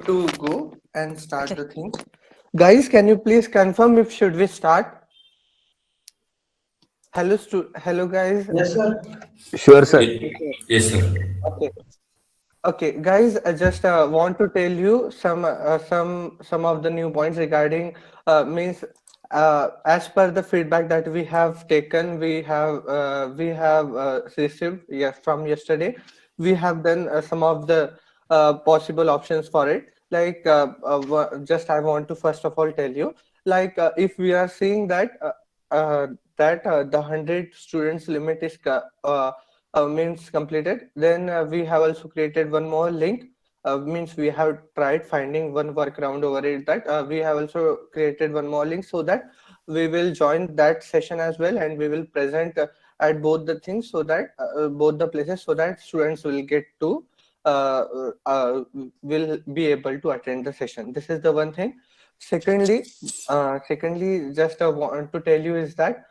good to go and start the things. Guys, can you please confirm if should we start? Hello guys. Yes, sir. Sure, sir. Yes, sir. Okay. Okay, guys, I just want to tell you some of the new points regarding means as per the feedback that we have taken, we have received, yes, from yesterday. We have done some of the possible options for it. Like just I want to first of all tell you, like if we are seeing uh, that the 100 students limit is means completed, then we have also created one more link, means we have tried finding one workaround over it, that we have also created one more link so that we will join that session as well, and we will present at both the things, so that both the places, so that students will get to uh, will be able to attend the session. This is the one thing. Secondly, just want to tell you is that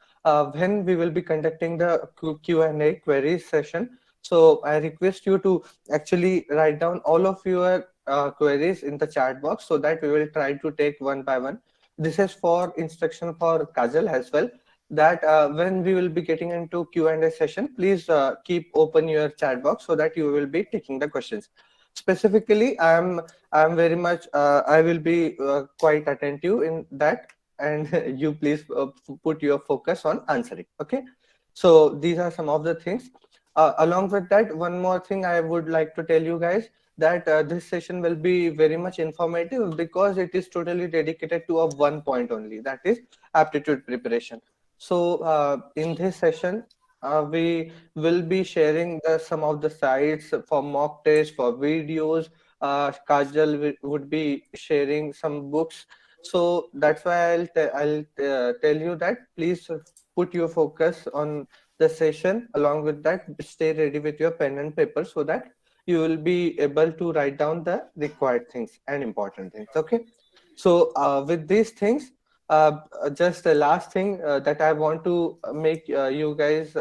when we will be conducting the Q&A queries session. So I request you to actually write down all of your queries in the chat box, so that we will try to take one by one. This is for instruction for Kajal as well, that when we will be getting into Q&A session, please keep open your chat box so that you will be taking the questions. Specifically, I'm very much I will be quite attentive in that, and you please put your focus on answering. Okay, so these are some of the things. Along with that, one more thing I would like to tell you guys, that this session will be very much informative because it is totally dedicated to a one point only, that is aptitude preparation. So in this session, we will be sharing some of the sites for mock tests, for videos. Kajal would be sharing some books. So that's why I'll tell you that please put your focus on the session. Along with that, stay ready with your pen and paper so that you will be able to write down the required things and important things. Okay. So with these things, just the last thing that I want to make you guys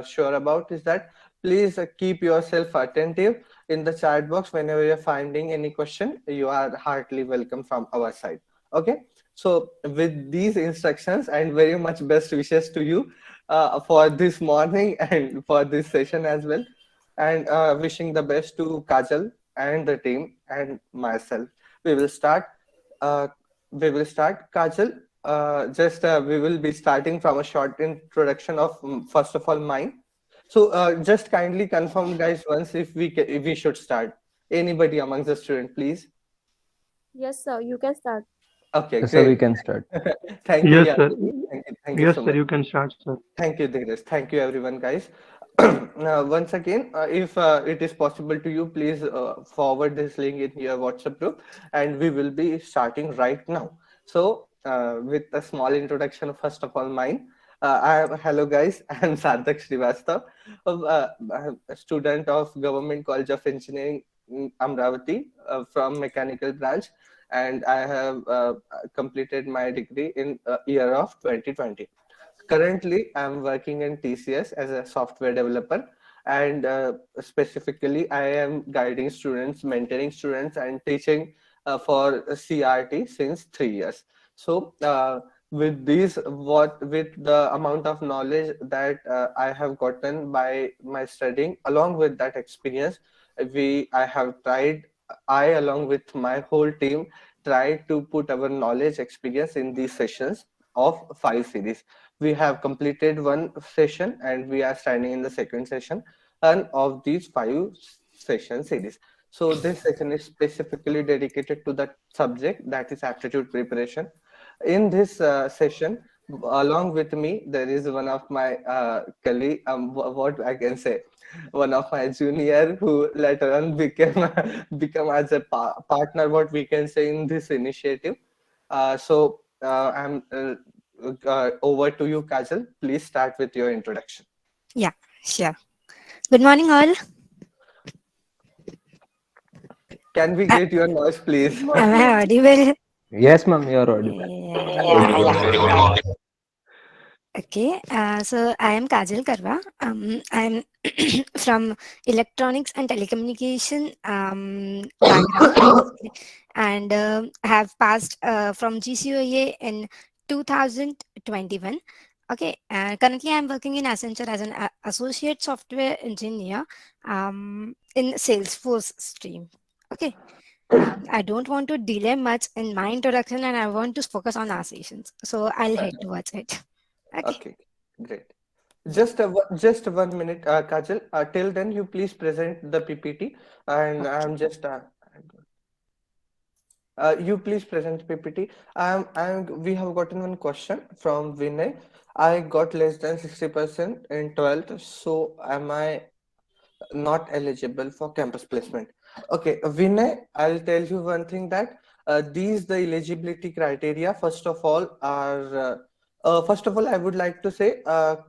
sure about is that please keep yourself attentive in the chat box. Whenever you're finding any question, you are heartily welcome from our side. Okay. So with these instructions and very much best wishes to you for this morning and for this session as well, and wishing the best to Kajal and the team and myself. We will start. Uh, Kajal. Just we will be starting from a short introduction of first of all mine. So just kindly confirm, guys, once if we should start. Anybody amongst the student, please. Yes, sir. You can start. Okay, Yes, sir, we great. can start. Thank you, Yes, sir. Yasmin. Thank you Yes, so sir. much. You can start, sir. Thank you, Dheeraj. Thank you, everyone, guys. Now, once again, if it is possible to you, please forward this link in your WhatsApp group, and we will be starting right now. So, with a small introduction, first of all, mine. Hello, guys. I'm Sarthak Shrivastav, a student of Government College of Engineering, Amravati, from mechanical branch, and I have completed my degree in year of 2020. Currently, I'm working in TCS as a software developer, and specifically, I am guiding students, mentoring students, and teaching for CRT since 3 years. So, with the amount of knowledge that I have gotten by my studying, along with that experience, I have tried. I, along with my whole team, tried to put our knowledge experience in these sessions of 5 series. We have completed one session and we are standing in the second session and of these 5 session series. So this session is specifically dedicated to that subject, that is aptitude preparation. In this session, along with me, there is one of my colleague, what I can say, one of my junior who later on became become as a partner, what we can say, in this initiative. I'm over to you, Kajal. Please start with your introduction. Yeah, sure. Good morning, all. Can we get your noise, please? Am I audible? Yes, ma'am, you are audible. Yeah. Okay, so I am Kajal Karwa. I'm from electronics and telecommunication background. and have passed from GCOA in 2021. Okay, currently I'm working in Accenture as an associate software engineer in Salesforce stream. Okay, I don't want to delay much in my introduction and I want to focus on our sessions. So I'll head towards it. Okay. Okay, great. Yeah. Just 1 minute, Kajal. Till then, you please present the PPT, and Okay. I'm just you please present PPT. We have gotten one question from Vinay. I got less than 60% in 12th, so am I not eligible for campus placement? Okay, Vinay, I'll tell you one thing that these the eligibility criteria. First of all, I would like to say I'll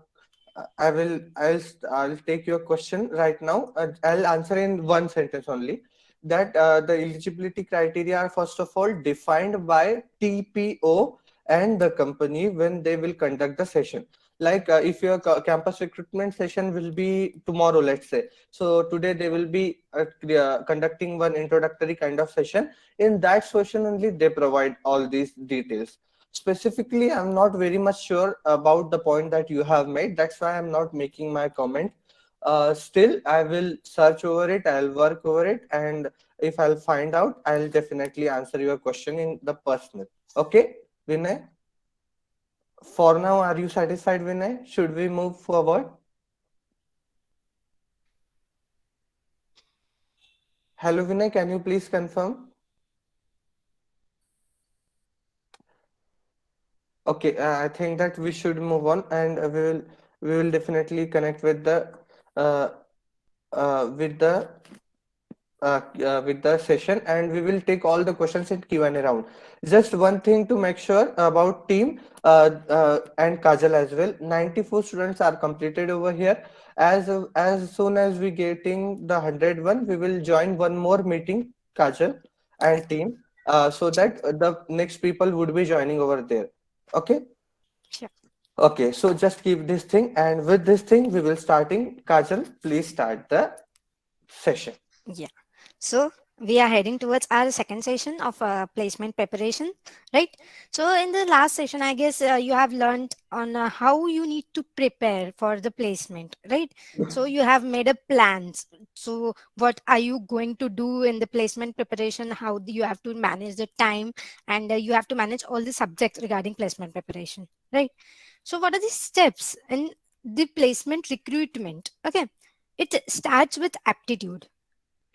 take your question right now. I'll answer in one sentence only. That the eligibility criteria are first of all defined by TPO and the company when they will conduct the session. Like if your campus recruitment session will be tomorrow, let's say. So today they will be conducting one introductory kind of session. In that session only they provide all these details. Specifically, I'm not very much sure about the point that you have made. That's why I'm not making my comment. Still, I will search over it, I'll work over it, and if I'll find out, I'll definitely answer your question in the personal. Okay, Vinay? For now, are you satisfied, Vinay? Should we move forward? Hello, Vinay, can you please confirm? Okay, I think that we should move on, and we will definitely connect uh, with the session, and we will take all the questions in Q&A round. Just one thing to make sure about team and Kajal as well. 94 students are completed over here. As soon as we getting the 101, we will join one more meeting, Kajal and team, so that the next people would be joining over there. Okay. Sure. Okay, so just keep this thing, and with this thing, we will starting. Kajal, please start the session. Yeah. So we are heading towards our second session of placement preparation, right? So in the last session, I guess you have learned on how you need to prepare for the placement, right? So you have made a plans. So what are you going to do in the placement preparation? How do you have to manage the time, and you have to manage all the subjects regarding placement preparation, right? So what are the steps in the placement recruitment? Okay, it starts with aptitude.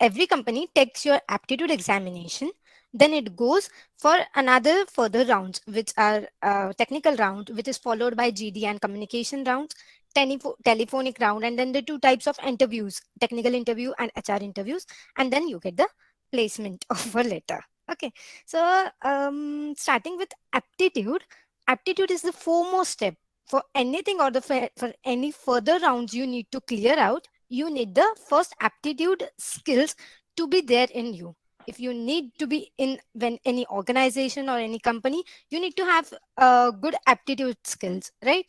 Every company takes your aptitude examination, then it goes for another further rounds, which are technical round, which is followed by GD and communication rounds, telephonic round, and then the two types of interviews, technical interview and HR interviews, and then you get the placement offer letter. Okay, so starting with aptitude. Aptitude is the foremost step for anything, or for any further rounds you need to clear out. You need the first aptitude skills to be there in you. If you need to be in when any organization or any company, you need to have good aptitude skills, right?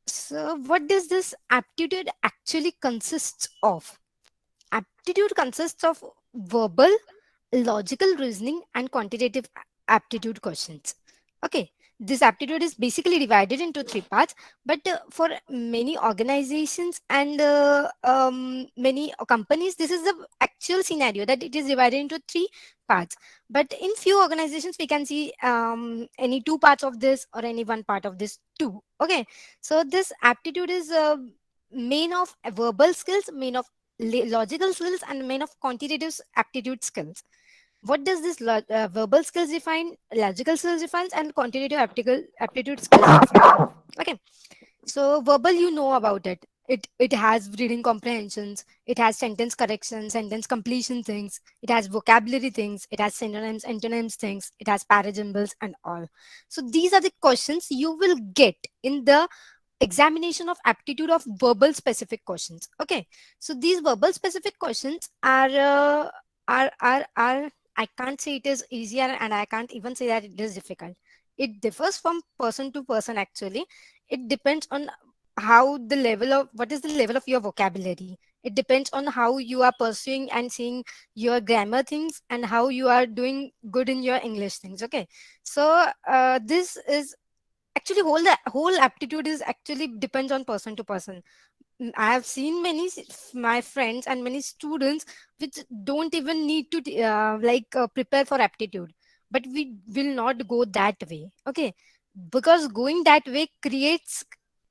So what does this aptitude actually consists of? Aptitude consists of verbal, logical reasoning, and quantitative aptitude questions. Okay, this aptitude is basically divided into three parts, but for many organizations and many companies, this is the actual scenario that it is divided into three parts. But in few organizations, we can see any two parts of this or any one part of this too. Okay, so this aptitude is main of verbal skills, main of logical skills, and main of quantitative aptitude skills. What does this verbal skills define, logical skills defines, and quantitative aptitude skills define? Okay, so verbal, you know about it. It has reading comprehensions, it has sentence correction, sentence completion things, it has vocabulary things, it has synonyms, antonyms things, it has parajimbals and all. So these are the questions you will get in the examination of aptitude of verbal specific questions. Okay, so these verbal specific questions are I can't say it is easier, and I can't even say that it is difficult. It differs from person to person actually. It depends on how the level of what is the level of your vocabulary. It depends on how you are pursuing and seeing your grammar things and how you are doing good in your English things. Okay, so this is actually whole aptitude is actually depends on person to person. I have seen many my friends and many students which don't even need to prepare for aptitude, but we will not go that way. Okay, because going that way creates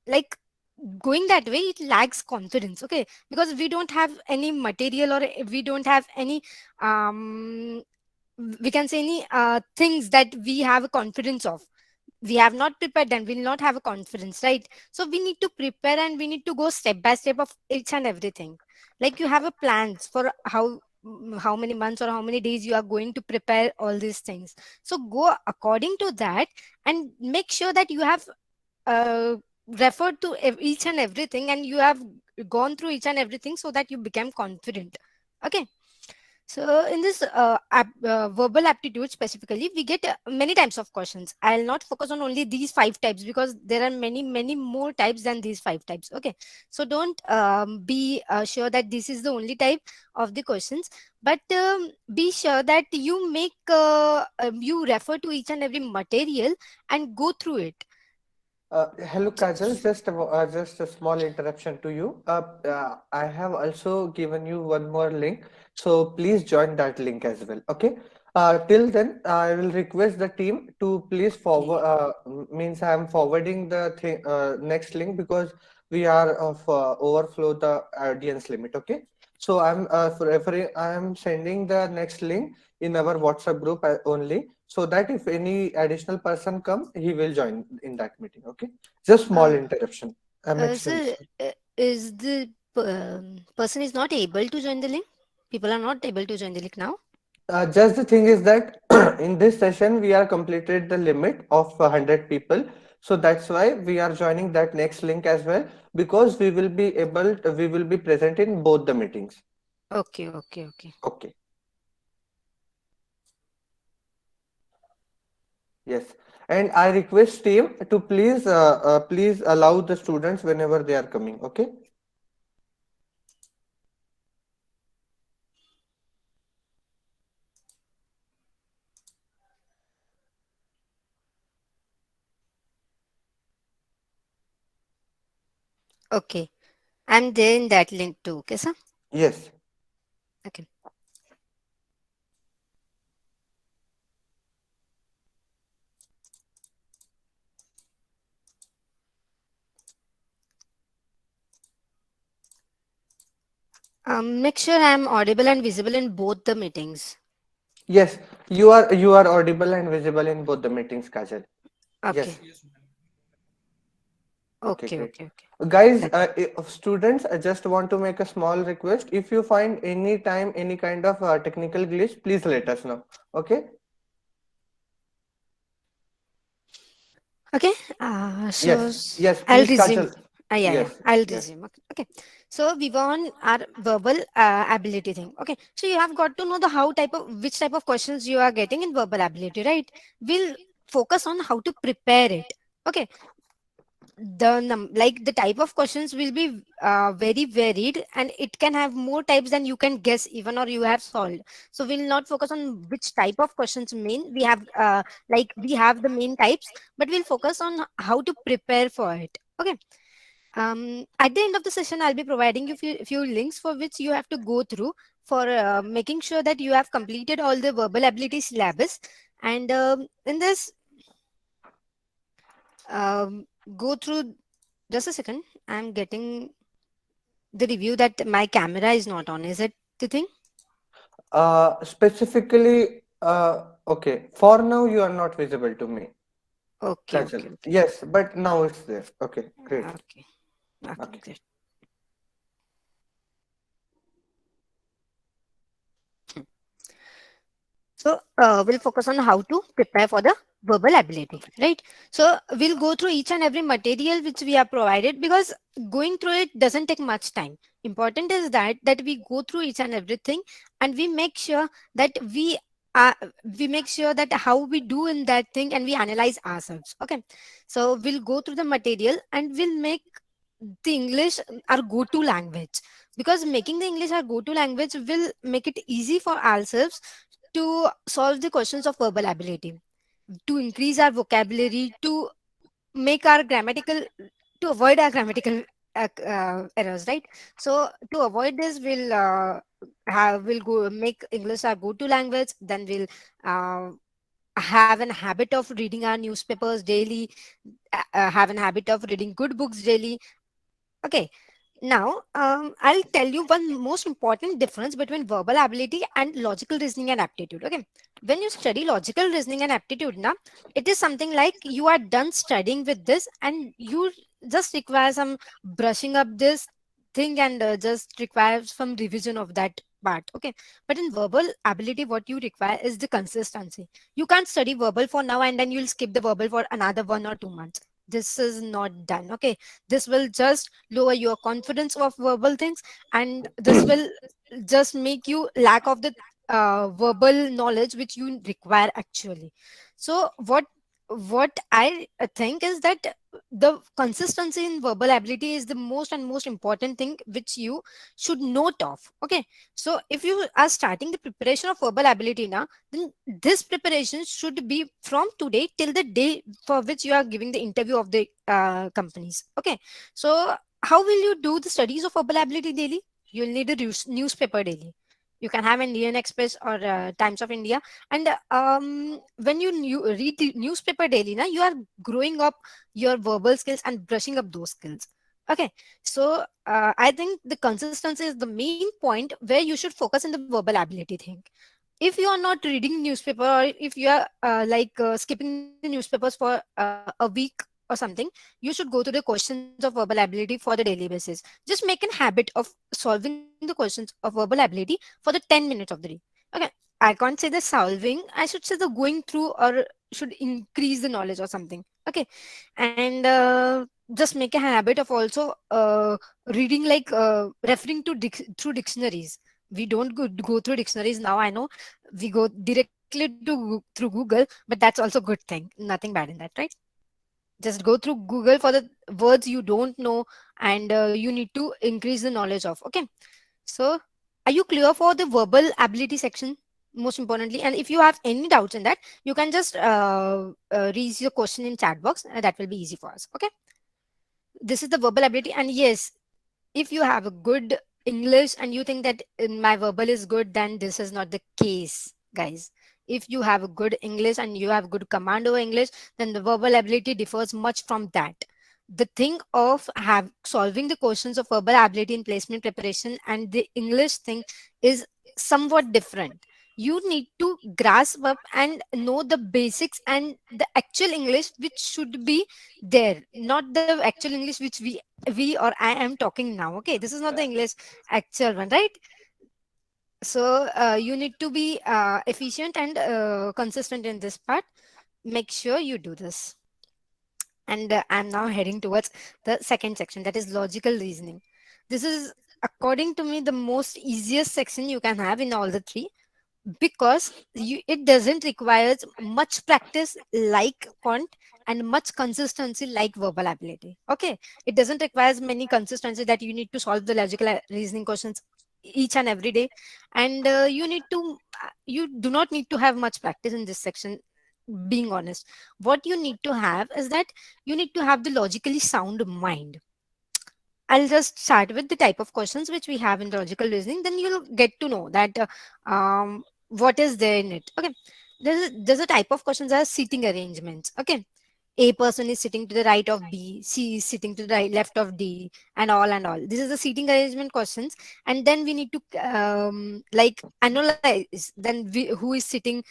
like going that way it lacks confidence. Okay, because we don't have any material or we don't have any um we can say any things that we have a confidence of. We have not prepared and will not have a confidence, right? So we need to prepare and we need to go step by step of each and everything. Like you have a plans for how many months or how many days you are going to prepare all these things. So go according to that and make sure that you have uh, referred to each and everything and you have gone through each and everything so that you become confident. Okay, so in this verbal aptitude specifically, we get many types of questions. I'll not focus on only these 5 types because there are many more types than these 5 types. Okay, so don't be sure that this is the only type of the questions, but be sure that you make you refer to each and every material and go through it. Hello, Kajal. Just a small interruption to you. I have also given you one more link, so please join that link as well. Okay. Till then, I will request the team to please forward. Okay. Means I am forwarding the thing, next link because we are of overflow the audience limit. Okay. So I am sending the next link in our WhatsApp group only, so that if any additional person come, he will join in that meeting. Okay, just small Uh, interruption. I'm extremely so sorry. is the person is not able to join the link? People are not able to join the link now. Just the thing is that in this session we are completed the limit of 100 people, so that's why we are joining that next link as well, because we will be present in both the meetings. Okay, okay, okay. Okay. Yes, and I request team to please allow the students whenever they are coming. Okay. Okay. I'm there in that link too. Okay, sir? Yes. Okay. Make sure I'm audible and visible in both the meetings. Yes, you are audible and visible in both the meetings, Kajal. Okay. Yes. Okay, Okay, great. okay, okay. Guys, That students, I just want to make a small request. If you find any time any kind of technical glitch, please let us know. Okay? okay. Yes, yes, I'll please, resume. Kajal. Yeah. Yes, I'll yes. resume. Okay. Okay. So we were on our verbal ability thing. Okay. So you have got to know the how type of which type of questions you are getting in verbal ability, right? We'll focus on how to prepare it. Okay, like the type of questions will be very varied and it can have more types than you can guess even or you have solved. So we'll not focus on which type of questions main we have we have the main types, but we'll focus on how to prepare for it. Okay, at the end of the session I'll be providing you few links for which you have to go through for making sure that you have completed all the verbal ability syllabus. And in this um, go through. Just a second. I'm getting the review that my camera is not on. Is it the thing? Specifically, okay. For now, you are not visible to me, Okay, Kajal. okay, okay. Yes, but now it's there. Okay, great. Okay, okay, Okay. great. So we'll focus on how to prepare for the verbal ability, right? So we'll go through each and every material which we have provided because going through it doesn't take much time. Important is that we go through each and everything and we make sure that uh, we make sure that how we do in that thing and we analyze ourselves. Okay, so we'll go through the material and we'll make the English our go-to language. because making the English our go-to language will make it easy for ourselves to solve the questions of verbal ability, to increase our vocabulary, to make our grammatical, to avoid our grammatical errors, right? So to avoid this, we'll go make English our go-to language. Then we'll uh, have an habit of reading our newspapers daily, have an habit of reading good books daily. Okay, now, I'll tell you one most important difference between verbal ability and logical reasoning and aptitude. Okay, when you study logical reasoning and aptitude, now it is something like you are done studying with this, and you just require some brushing up this thing, and just require some revision of that part. Okay, but in verbal ability, what you require is the consistency. You can't study verbal for now and then you'll skip the verbal for another 1 or 2 months. This is not done. Okay, this will just lower your confidence of verbal things, and this will just make you lack of the verbal knowledge which you require actually. So what I think is that the consistency in verbal ability is the most and most important thing which you should note of. Okay, so if you are starting the preparation of verbal ability now, then this preparation should be from today till the day for which you are giving the interview of the companies. Okay, so how will you do the studies of verbal ability daily? You'll need a newspaper daily. You can have Indian Express or Times of India, and when you read the newspaper daily, now you are growing up your verbal skills and brushing up those skills. Okay, so I think the consistency is the main point where you should focus in the verbal ability thing. If you are not reading newspaper, or if you are skipping the newspapers for a week or something, you should go to the questions of verbal ability for the daily basis. Just make a habit of solving the questions of verbal ability for the 10 minutes of the day. Okay, I can't say the solving, I should say the going through, or should increase the knowledge or something. Okay, and just make a habit of also reading, like referring to through dictionaries. We don't go through dictionaries now, I know. We go directly through Google, but that's also good thing, nothing bad in that, right? Just go through Google for the words you don't know, and you need to increase the knowledge of. Okay, so are you clear for the verbal ability section, most importantly? And if you have any doubts in that, you can just raise your question in chat box, and that will be easy for us. Okay, this is the verbal ability. And yes, if you have a good English and you think that my verbal is good, then this is not the case, guys. If you have a good English and you have good command over English, then the verbal ability differs much from that. The thing of have solving the questions of verbal ability in placement preparation and the English thing is somewhat different. You need to grasp up and know the basics and the actual English which should be there, not the actual English which we or I am talking now. Okay, this is not the English actual one, right? So you need to be efficient and consistent in this part. Make sure you do this. And I'm now heading towards the second section, that is logical reasoning. This is, according to me, the most easiest section you can have in all the three, because it doesn't require much practice like quant, and much consistency like verbal ability. Okay, it doesn't require many consistency that you need to solve the logical reasoning questions each and every day, and you do not need to have much practice in this section. Being honest, what you need to have is that you need to have the logically sound mind. I'll just start with the type of questions which we have in logical reasoning. Then you'll get to know that what is there in it. Okay, there's a type of questions as seating arrangements. Okay, A person is sitting to the right of B, C is sitting to the left of D, and all and all. This is the seating arrangement questions, and then we need to like analyze. Then who is sitting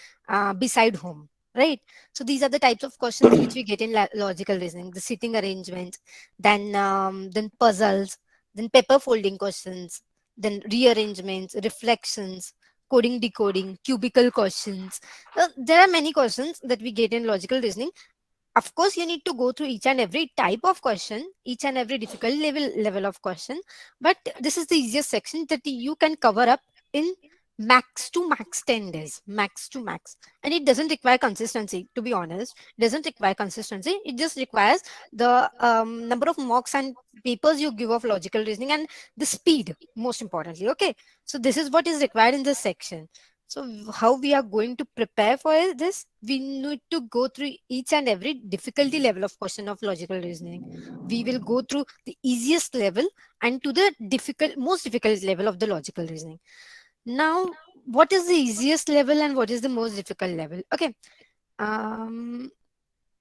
beside whom, right? So these are the types of questions which we get in logical reasoning: the sitting arrangements, then puzzles, then paper folding questions, then rearrangements, reflections, coding, decoding, cubicle questions. There are many questions that we get in logical reasoning. Of course, you need to go through each and every type of question, each and every difficult level of question, but this is the easiest section that you can cover up in max to max 10 days, max to max. And it doesn't require consistency, to be honest. It doesn't require consistency. It just requires the number of mocks and papers you give of logical reasoning and the speed, most importantly. Okay. So this is what is required in this section. So how we are going to prepare for this? We need to go through each and every difficulty level of question of logical reasoning. We will go through the easiest level and to the most difficult level of the logical reasoning. Now, what is the easiest level and what is the most difficult level? Okay. Um,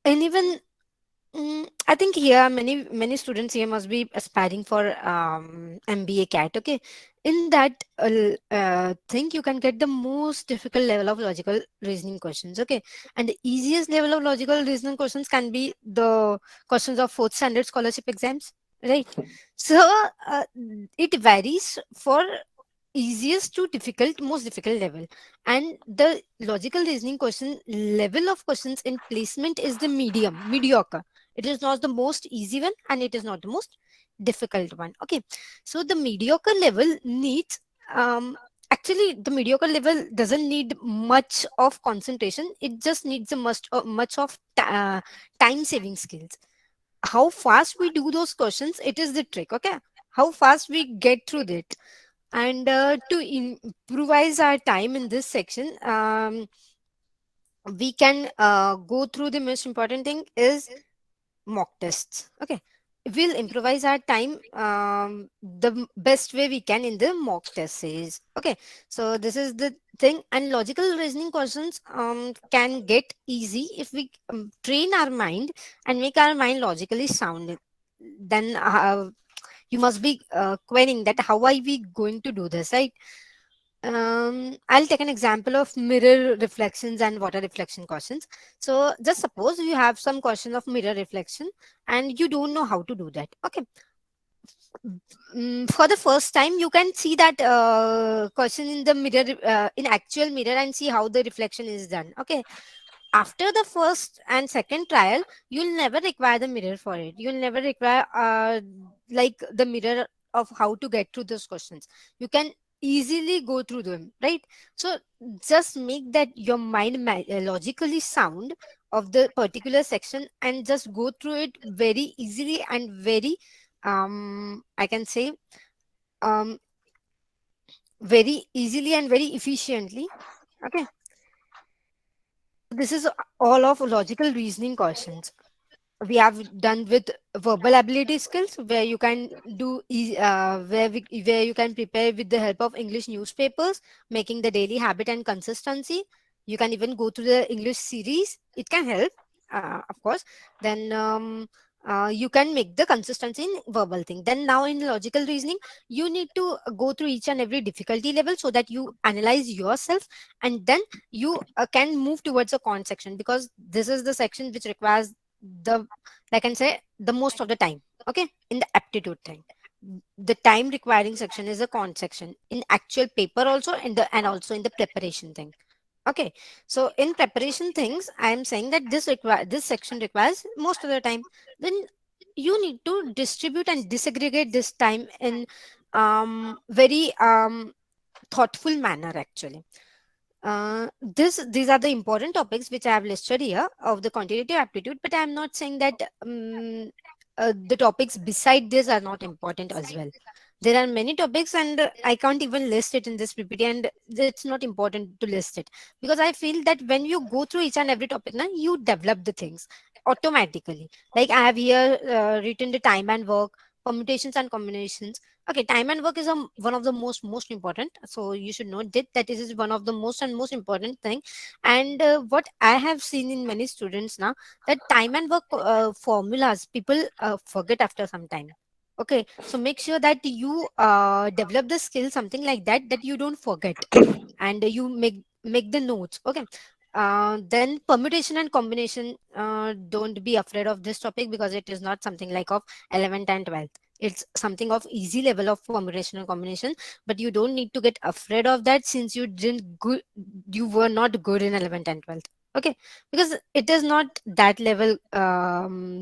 and even I think here many students here must be aspiring for MBA CAT. Okay, in that thing you can get the most difficult level of logical reasoning questions. Okay, and the easiest level of logical reasoning questions can be the questions of fourth standard scholarship exams, right? So it varies for easiest to difficult, most difficult level. And the logical reasoning question level of questions in placement is the mediocre. It is not the most easy one and it is not the most difficult one. Okay. So the mediocre level needs actually the mediocre level doesn't need much of concentration. It just needs a much of time saving skills. How fast we do those questions, it is the trick. Okay. How fast we get through it. And to improvise our time in this section, we can go through the most important thing is mock tests. Okay. We'll improvise our time the best way we can in the mock test series. Okay. So this is the thing. And logical reasoning questions can get easy if we train our mind and make our mind logically sound. Then you must be querying that how are we going to do this, right? I'll take an example of mirror reflections and water reflection questions. So just suppose you have some question of mirror reflection and you don't know how to do that. Okay. For the first time, you can see that question in the mirror, in actual mirror, and see how the reflection is done. Okay. After the first and second trial, you'll never require the mirror for it. You'll never require like the mirror of how to get through those questions. You can easily go through them, right? So just make that your mind logically sound of the particular section and just go through it very easily and very I can say um very easily and very efficiently. Okay. This is all of logical reasoning questions. We have done with verbal ability skills where you can do where you can prepare with the help of English newspapers, making the daily habit and consistency. You can even go to the English series. It can help, of course. Then you can make the consistency in verbal thing. Then now in logical reasoning, you need to go through each and every difficulty level so that you analyze yourself, and then you can move towards a con section, because this is the section which requires the, like I can say, the most of the time. Okay, in the aptitude thing, the time requiring section is a con section in actual paper also, and also in the preparation thing. Okay, so in preparation things, I am saying that this section requires most of the time. Then you need to distribute and disaggregate this time in very thoughtful manner actually. These are the important topics which I have listed here of the quantitative aptitude, but I am not saying that the topics beside this are not important as well. There are many topics, and I can't even list it in this PPT, and it's not important to list it, because I feel that when you go through each and every topic, now you develop the things automatically. Like I have here written the time and work, permutations and combinations. Okay, time and work is one of the most important, so you should know that this is one of the most important thing. And what I have seen in many students now, that time and work formulas people forget after some time. Okay, so make sure that you develop the skill something like that, that you don't forget, and you make the notes. Okay. Then permutation and combination, don't be afraid of this topic, because it is not something like of 11th and 12th. It's something of easy level of permutation and combination, but you don't need to get afraid of that, since you were not good in 11th and 12th. Okay, because it is not that level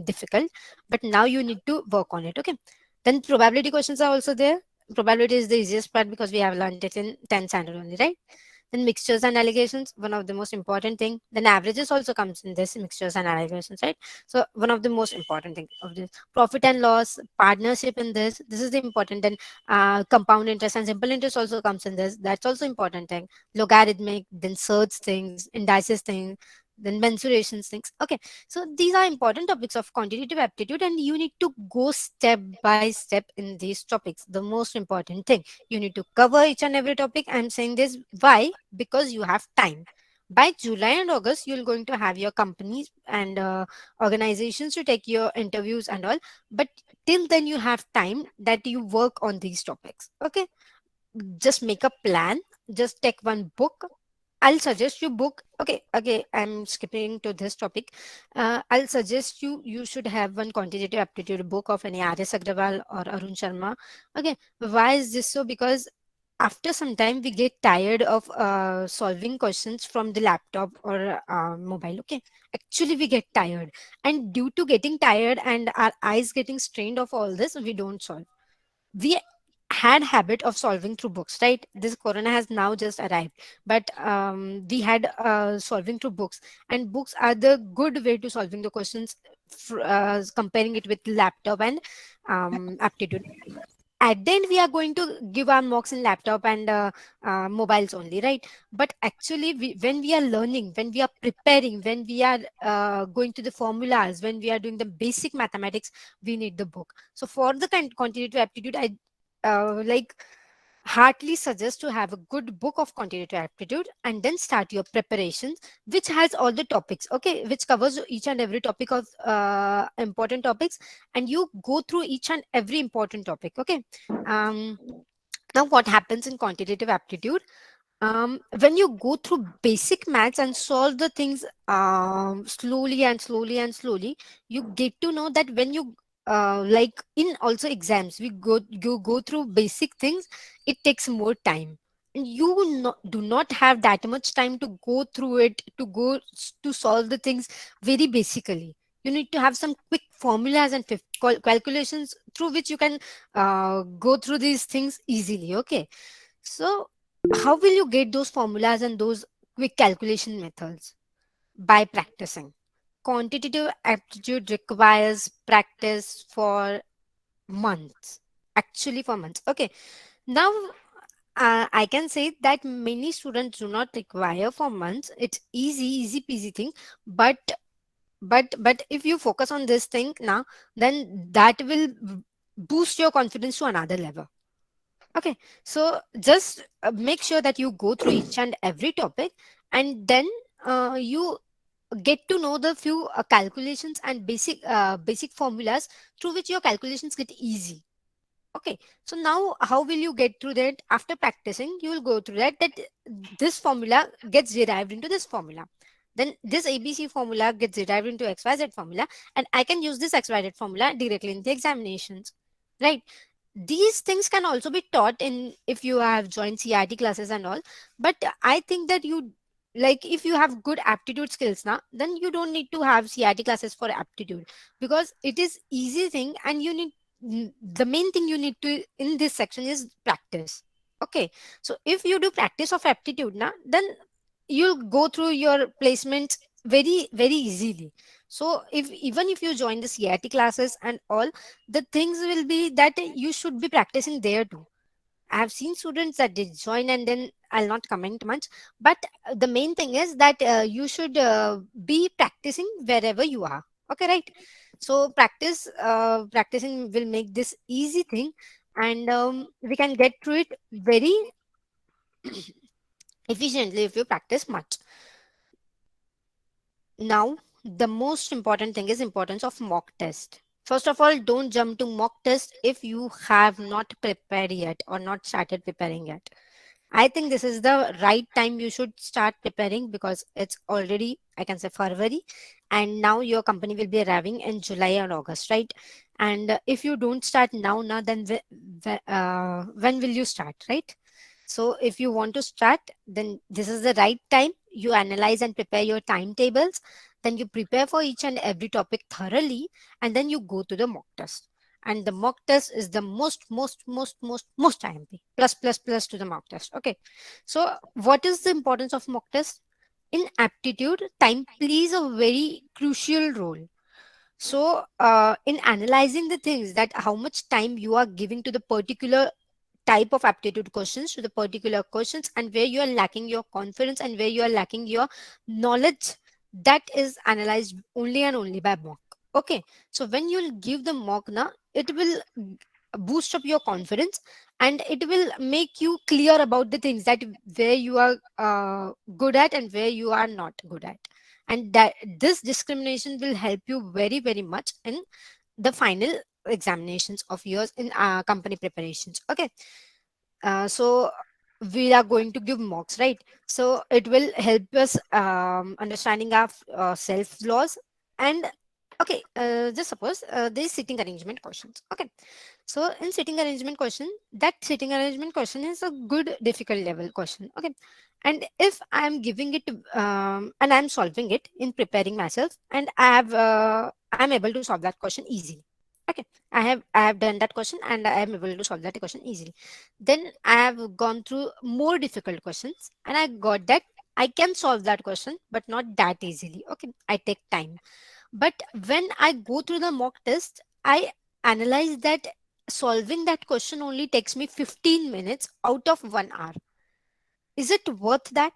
difficult, but now you need to work on it. Okay. Then probability questions are also there. probability is the easiest part because we have learned it in 10th standard only, right? Then mixtures and allegations, one of the most important thing. Then averages also comes in this mixtures and allegations, right? So one of the most important thing of this, profit and loss, partnership in this. This is the important. Then compound interest and simple interest also comes in this. That's also important thing. Logarithmic, then search things, indices things, then mensurations things. Okay, so these are important topics of quantitative aptitude, and you need to go step by step in these topics. The most important thing, you need to cover each and every topic. I'm saying this why? Because you have time. By July and August, you're going to have your companies and organizations to take your interviews and all. But till then, you have time that you work on these topics. Okay, just make a plan. Just take one book. I'll suggest you book. Okay. I'm skipping to this topic. I'll suggest you should have one quantitative aptitude book of any R.S. Agrawal or Arun Sharma. Okay, why is this so? Because after some time we get tired of solving questions from the laptop or mobile. Okay, actually we get tired, and due to getting tired and our eyes getting strained of all this, we don't solve. We had habit of solving through books, right? This corona has now just arrived, but we had solving through books, and books are the good way to solving the questions, comparing it with laptop and aptitude. At the end we are going to give our mocks in laptop and mobiles only, right? But actually when we are learning, when we are preparing, when we are going to the formulas, when we are doing the basic mathematics, we need the book. So for the quantitative aptitude, I like heartily suggest to have a good book of quantitative aptitude and then start your preparations, which has all the topics, okay, which covers each and every topic of important topics, and you go through each and every important topic. Okay, um now what happens in quantitative aptitude, when you go through basic maths and solve the things slowly and slowly and slowly, you get to know that when you like in also exams, you go through basic things, it takes more time. And you do not have that much time to go through it, to to solve the things very basically. You need to have some quick formulas and calculations through which you can go through these things easily. Okay, so how will you get those formulas and those quick calculation methods? By practicing. Quantitative aptitude requires practice for months. Actually, for months. Okay. Now, I can say that many students do not require for months. It's easy peasy thing. But but if you focus on this thing now, then that will boost your confidence to another level. Okay, so just make sure that you go through each and every topic, and then you get to know the few calculations and basic formulas through which your calculations get easy. Okay, so now how will you get through that? After practicing, you will go through that this formula gets derived into this formula. Then this ABC formula gets derived into XYZ formula, and I can use this XYZ formula directly in the examinations. Right? These things can also be taught in if you have joined CRT classes and all. But I think that you like if you have good aptitude skills now, then you don't need to have CRT classes for aptitude, because it is easy thing, and you need the main thing you need to in this section is practice. Okay, so if you do practice of aptitude now, then you'll go through your placements very easily. So if even if you join the CRT classes and all, the things will be that you should be practicing there too. I have seen students that they join, and then I'll not comment much, but the main thing is that you should be practicing wherever you are. Okay, right? So practicing will make this easy thing, and we can get through it very efficiently if you practice much. Now, the most important thing is importance of mock test. First of all, don't jump to mock test if you have not prepared yet or not started preparing yet. I think this is the right time you should start preparing, because it's already, I can say, February, and now your company will be arriving in July or August, right? And if you don't start now, then when will you start, right? So if you want to start, then this is the right time. You analyze and prepare your timetables. Then you prepare for each and every topic thoroughly, and then you go to the mock test. and the mock test is the most IMP plus to the mock test. Okay, so what is the importance of mock test? In aptitude, time plays a very crucial role. So in analyzing the things, that how much time you are giving to the particular type of aptitude questions, to the particular questions, and where you are lacking your confidence and where you are lacking your knowledge, that is analyzed only and only by mock. Okay, so when you give the mock now, it will boost up your confidence, and it will make you clear about the things that where you are good at and where you are not good at, and that this discrimination will help you very much in the final examinations of yours in company preparations. Okay, so we are going to give mocks, right? So it will help us understanding our self flaws. And okay, just suppose there is sitting arrangement questions. Okay, so in sitting arrangement question, that sitting arrangement question is a good difficult level question. Okay, and if I am giving it and I am solving it in preparing myself, and I am able to solve that question easily. Okay, I have done that question and I am able to solve that question easily. Then I have gone through more difficult questions and I got that I can solve that question, but not that easily. Okay, I take time. But when I go through the mock test, I analyze that solving that question only takes me 15 minutes out of 1 hour. Is it worth that?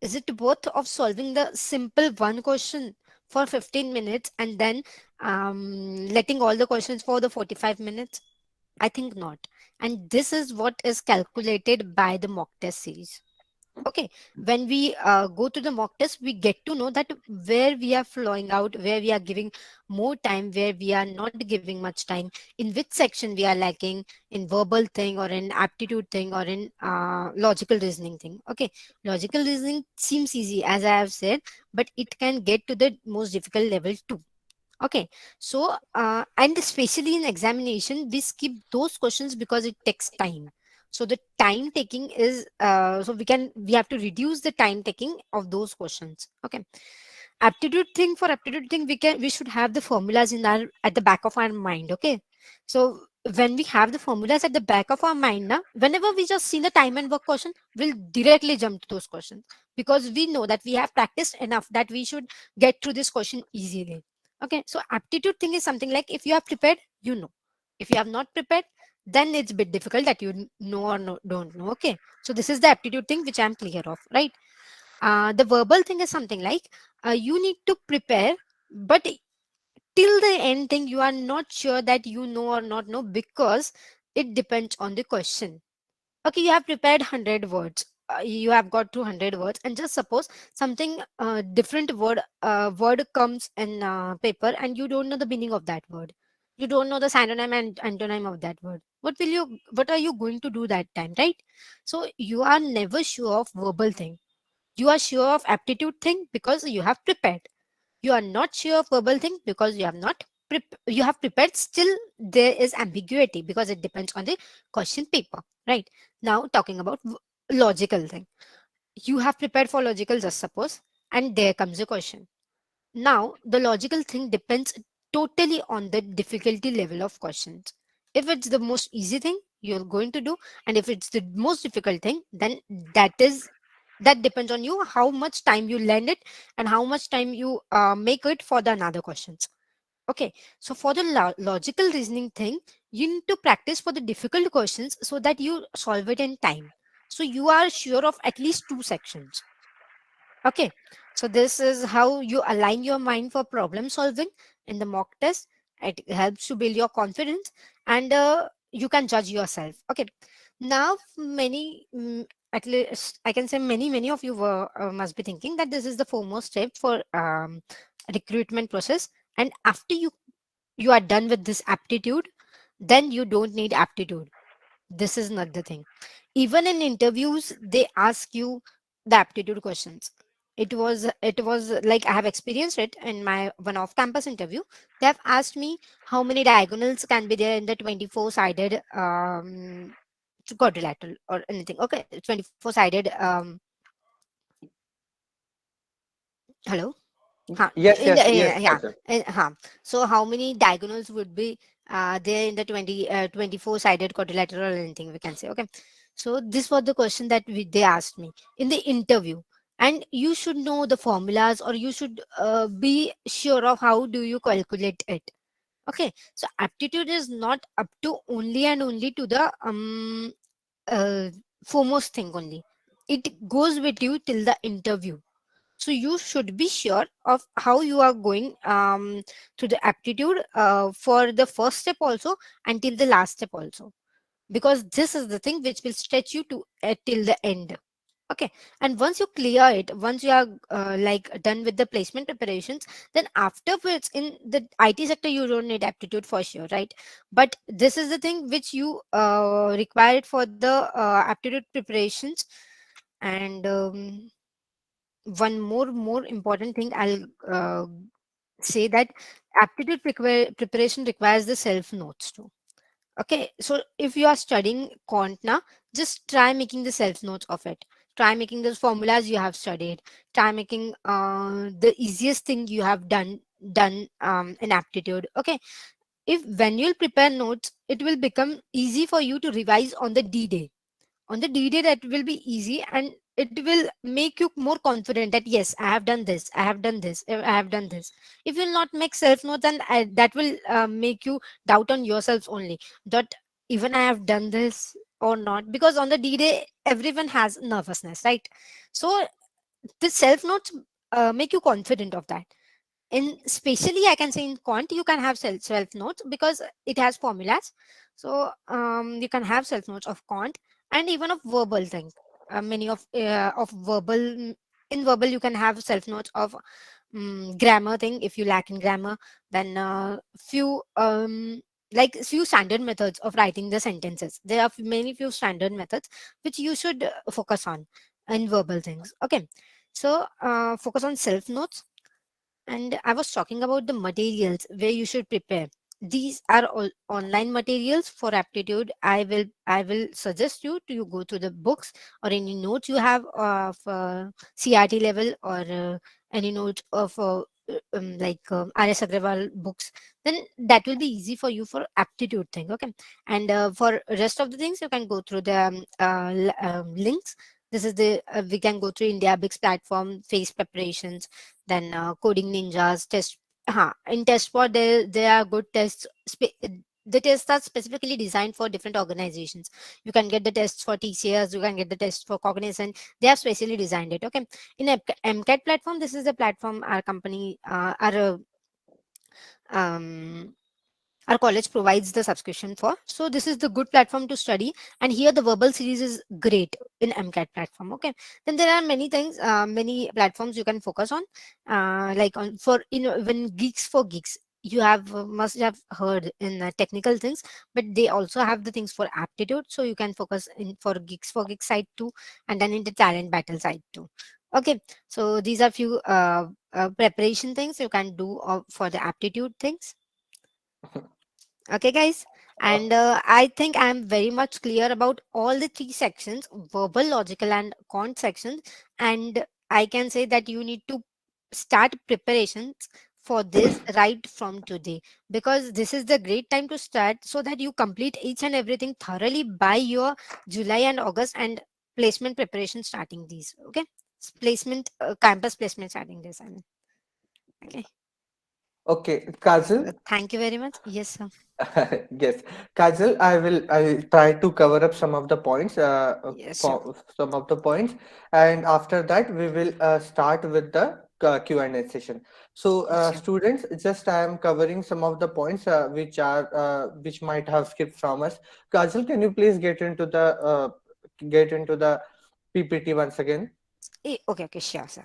Is it worth of solving the simple one question for 15 minutes and then letting all the questions for the 45 minutes? I think not. And this is what is calculated by the mock test series. Okay, when we go to the mock test, we get to know that where we are flowing out, where we are giving more time, where we are not giving much time, in which section we are lacking, in verbal thing or in aptitude thing or in logical reasoning thing. Okay, logical reasoning seems easy as I have said, but it can get to the most difficult level too. Okay, so and especially in examination, we skip those questions because it takes time. So the time taking is so we have to reduce the time taking of those questions. Okay, aptitude thing we should have the formulas in our at the back of our mind. Okay, so when we have the formulas at the back of our mind now, whenever we just see the time and work question, we'll directly jump to those questions because we know that we have practiced enough that we should get through this question easily. Okay, so aptitude thing is something like if you have prepared, you know. If you have not prepared, then it's a bit difficult that you know or no, don't know. Okay, so this is the aptitude thing which I'm clear of, right? The verbal thing is something like you need to prepare, but till the end thing you are not sure that you know or not know because it depends on the question. Okay, you have prepared 100 words, you have got 200 words, and just suppose something different word comes in paper and you don't know the meaning of that word, you don't know the synonym and antonym of that word. What are you going to do that time, right? So you are never sure of verbal thing, you are sure of aptitude thing because you have prepared. You are not sure of verbal thing because you have not you have prepared. Still there is ambiguity because it depends on the question paper, right? Now talking about logical thing, you have prepared for logical, just suppose, and there comes a question. Now the logical thing depends totally on the difficulty level of questions. If it's the most easy thing you're going to do, and if it's the most difficult thing, then that is that depends on you how much time you lend it and how much time you make it for the another questions. Okay, so for the logical reasoning thing, you need to practice for the difficult questions so that you solve it in time, so you are sure of at least two sections. Okay, so this is how you align your mind for problem solving in the mock test. It helps to build your confidence, and you can judge yourself. Okay, now at least I can say many of you must be thinking that this is the foremost step for recruitment process, and after you are done with this aptitude, then you don't need aptitude. This is not the thing. Even in interviews they ask you the aptitude questions. It was like I have experienced it in my one off campus interview. They have asked me how many diagonals can be there in the 24 sided quadrilateral or anything. Okay, 24 sided hello. Yes, In the, yes, yes, yeah. Kajal. So how many diagonals would be there in the 24-sided quadrilateral or anything we can say. Okay. So this was the question that they asked me in the interview. And you should know the formulas, or you should be sure of how do you calculate it. Okay. So aptitude is not up to only and only to the uh, foremost thing only. It goes with you till the interview. So you should be sure of how you are going to the aptitude for the first step also until the last step also, because this is the thing which will stretch you to till the end. Okay. And once you clear it, once you are like done with the placement preparations, then afterwards in the IT sector you don't need aptitude for sure, right? But this is the thing which you require it for the aptitude preparations. And one more important thing I'll say that aptitude preparation requires the self notes too. Okay, so if you are studying quant now, just try making the self notes of it. Try making those formulas you have studied. Try making the easiest thing you have done in aptitude. Okay, if when you'll prepare notes, it will become easy for you to revise on the D day. On the D-Day, that will be easy, and it will make you more confident that yes, I have done this, I have done this, I have done this. If you'll not make self notes, then that will make you doubt on yourselves only, that even I have done this or not, because on the D-Day everyone has nervousness, right? So the self notes make you confident of that. In especially I can say in quant you can have self notes because it has formulas. So you can have self notes of quant, and even of verbal thing. Many of verbal, in verbal you can have self notes of grammar thing if you lack in grammar. Then few like few standard methods of writing the sentences. There are many few standard methods which you should focus on in verbal things. Okay. So focus on self notes. And I was talking about the materials where you should prepare. These are all online materials for aptitude. I will suggest you to you go to the books or any notes you have of CRT level, or any notes of RS Agrawal books. Then that will be easy for you for aptitude thing. Okay. And for rest of the things you can go through the links. This is the we can go through India Big's platform, face preparations, then coding ninjas test. In test pod there are good tests. The tests are specifically designed for different organizations. You can get the tests for TCS, you can get the tests for Cognizant. They have specially designed it. Okay. In MCAT platform, this is the platform our company, um, our college provides the subscription for. So this is the good platform to study. And here the verbal series is great in MCAT platform. Okay. Then there are many things, many platforms you can focus on, like on for when geeks for geeks. You have must have heard in technical things, but they also have the things for aptitude. So you can focus in for geeks side too, and then in the talent battle side too. Okay. So these are few preparation things you can do for the aptitude things. Okay, guys. And I think I'm very much clear about all the three sections: verbal, logical, and quant sections. And I can say that you need to start preparations for this right from today, because this is the great time to start so that you complete each and everything thoroughly by your July and August, and placement preparation starting these. Okay. Placement, campus placement starting this. I mean, okay. Okay, Kajal. Thank you very much. Yes, sir. Yes, Kajal, I will try to cover up some of the points, Yes, sir. some of the points, and after that we will start with the Q&A session. So, Yes, sir. students, just I am covering some of the points which might have skipped from us. Kajal, can you please get into the PPT once again? Okay, okay, sure, sir.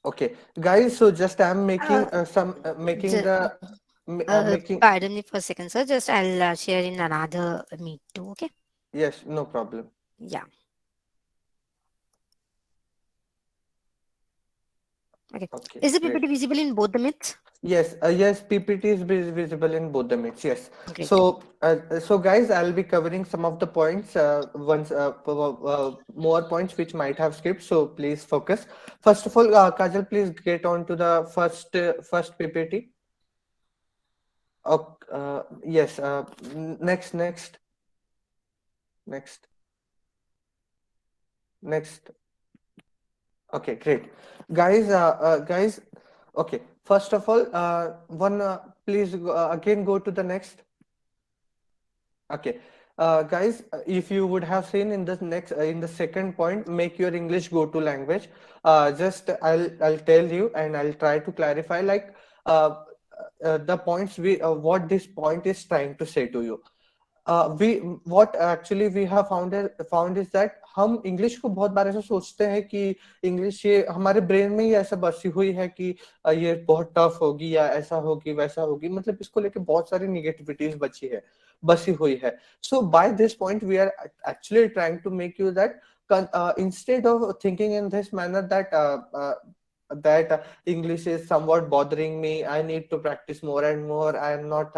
Okay, guys. So just I'm making Uh, making ju- the making. Pardon me for a second, sir. Just I'll share in another meet too. Okay. Yes, no problem. Yeah. Okay. Okay, Is the great. PPT visible in both the myths? Yes, yes, PPT is visible in both the meets. Yes. Great. So guys, I'll be covering some of the points, once more points which might have skipped. So please focus. First of all, Kajal, please get on to the first PPT. Okay, yes. Next, next. Okay, great. Guys. Okay. First of all, please again go to the next. Okay, guys, if you would have seen in the next, in the second point, make your English go-to language. Just I'll tell you and I'll try to clarify, like, uh, the points what this point is trying to say to you. we what actually we have found is that हम English को बहुत बार ऐसा सोचते हैं कि English ये हमारे brain में ही ऐसा बसी हुई है कि ये बहुत टफ होगी या ऐसा होगी वैसा होगी, मतलब इसको लेके बहुत सारी निगेटिविटीज बसी हुई है. So by this point we are actually trying to make you that instead of thinking in this manner that English is somewhat bothering me. I need to practice more and more. I am not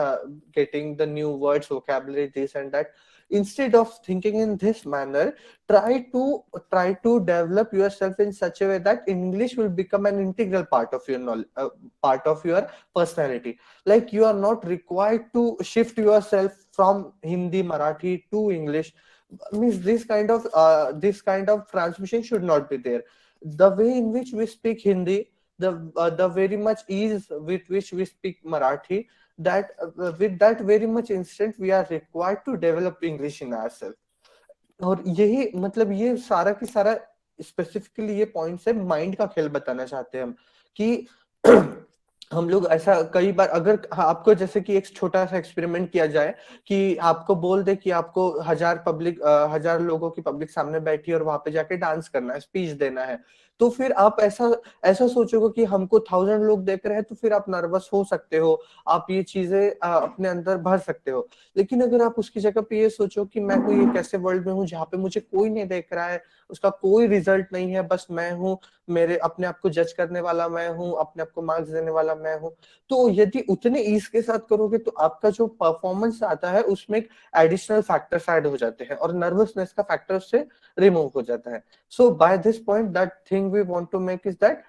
getting the new words, vocabulary, this and that. Instead of thinking in this manner, try to develop yourself in such a way that English will become an integral part of your knowledge, part of your personality. Like you are not required to shift yourself from Hindi, Marathi to English. Means this kind of transmission should not be there. The way in which we speak Hindi, the very much ease with which we speak Marathi, that with that very much instant we are required to develop English in ourselves. और यही मतलब ये सारा की सारा specifically ये points है, mind का खेल बताना चाहते हैं हम कि हम लोग ऐसा कई बार अगर आपको जैसे कि एक छोटा सा एक्सपेरिमेंट किया जाए कि आपको बोल दे कि आपको 1000 लोगों की पब्लिक सामने बैठी है और वहां पे जाके डांस करना है, स्पीच देना है, तो फिर आप ऐसा ऐसा सोचोगे कि हमको 1000 लोग देख रहे हैं, तो फिर आप नर्वस हो सकते हो, आप ये चीजें अपने अंदर भर सकते हो. लेकिन अगर आप उसकी जगह पे ये सोचो कि मैं हूँ एक ऐसे वर्ल्ड में हूँ जहाँ पे मुझे कोई नहीं देख रहा है, उसका कोई रिजल्ट नहीं है, बस मैं हूँ, मेरे अपने आप को जज करने वाला मैं हूँ, अपने आप को मार्क्स देने वाला मैं हूँ, तो यदि उतने ईज के साथ करोगे तो आपका जो परफॉर्मेंस आता है उसमें एक एडिशनल फैक्टर्स ऐड हो जाते हैं और नर्वसनेस का फैक्टर उससे रिमूव हो जाता है. So by this point that thing we want to make is that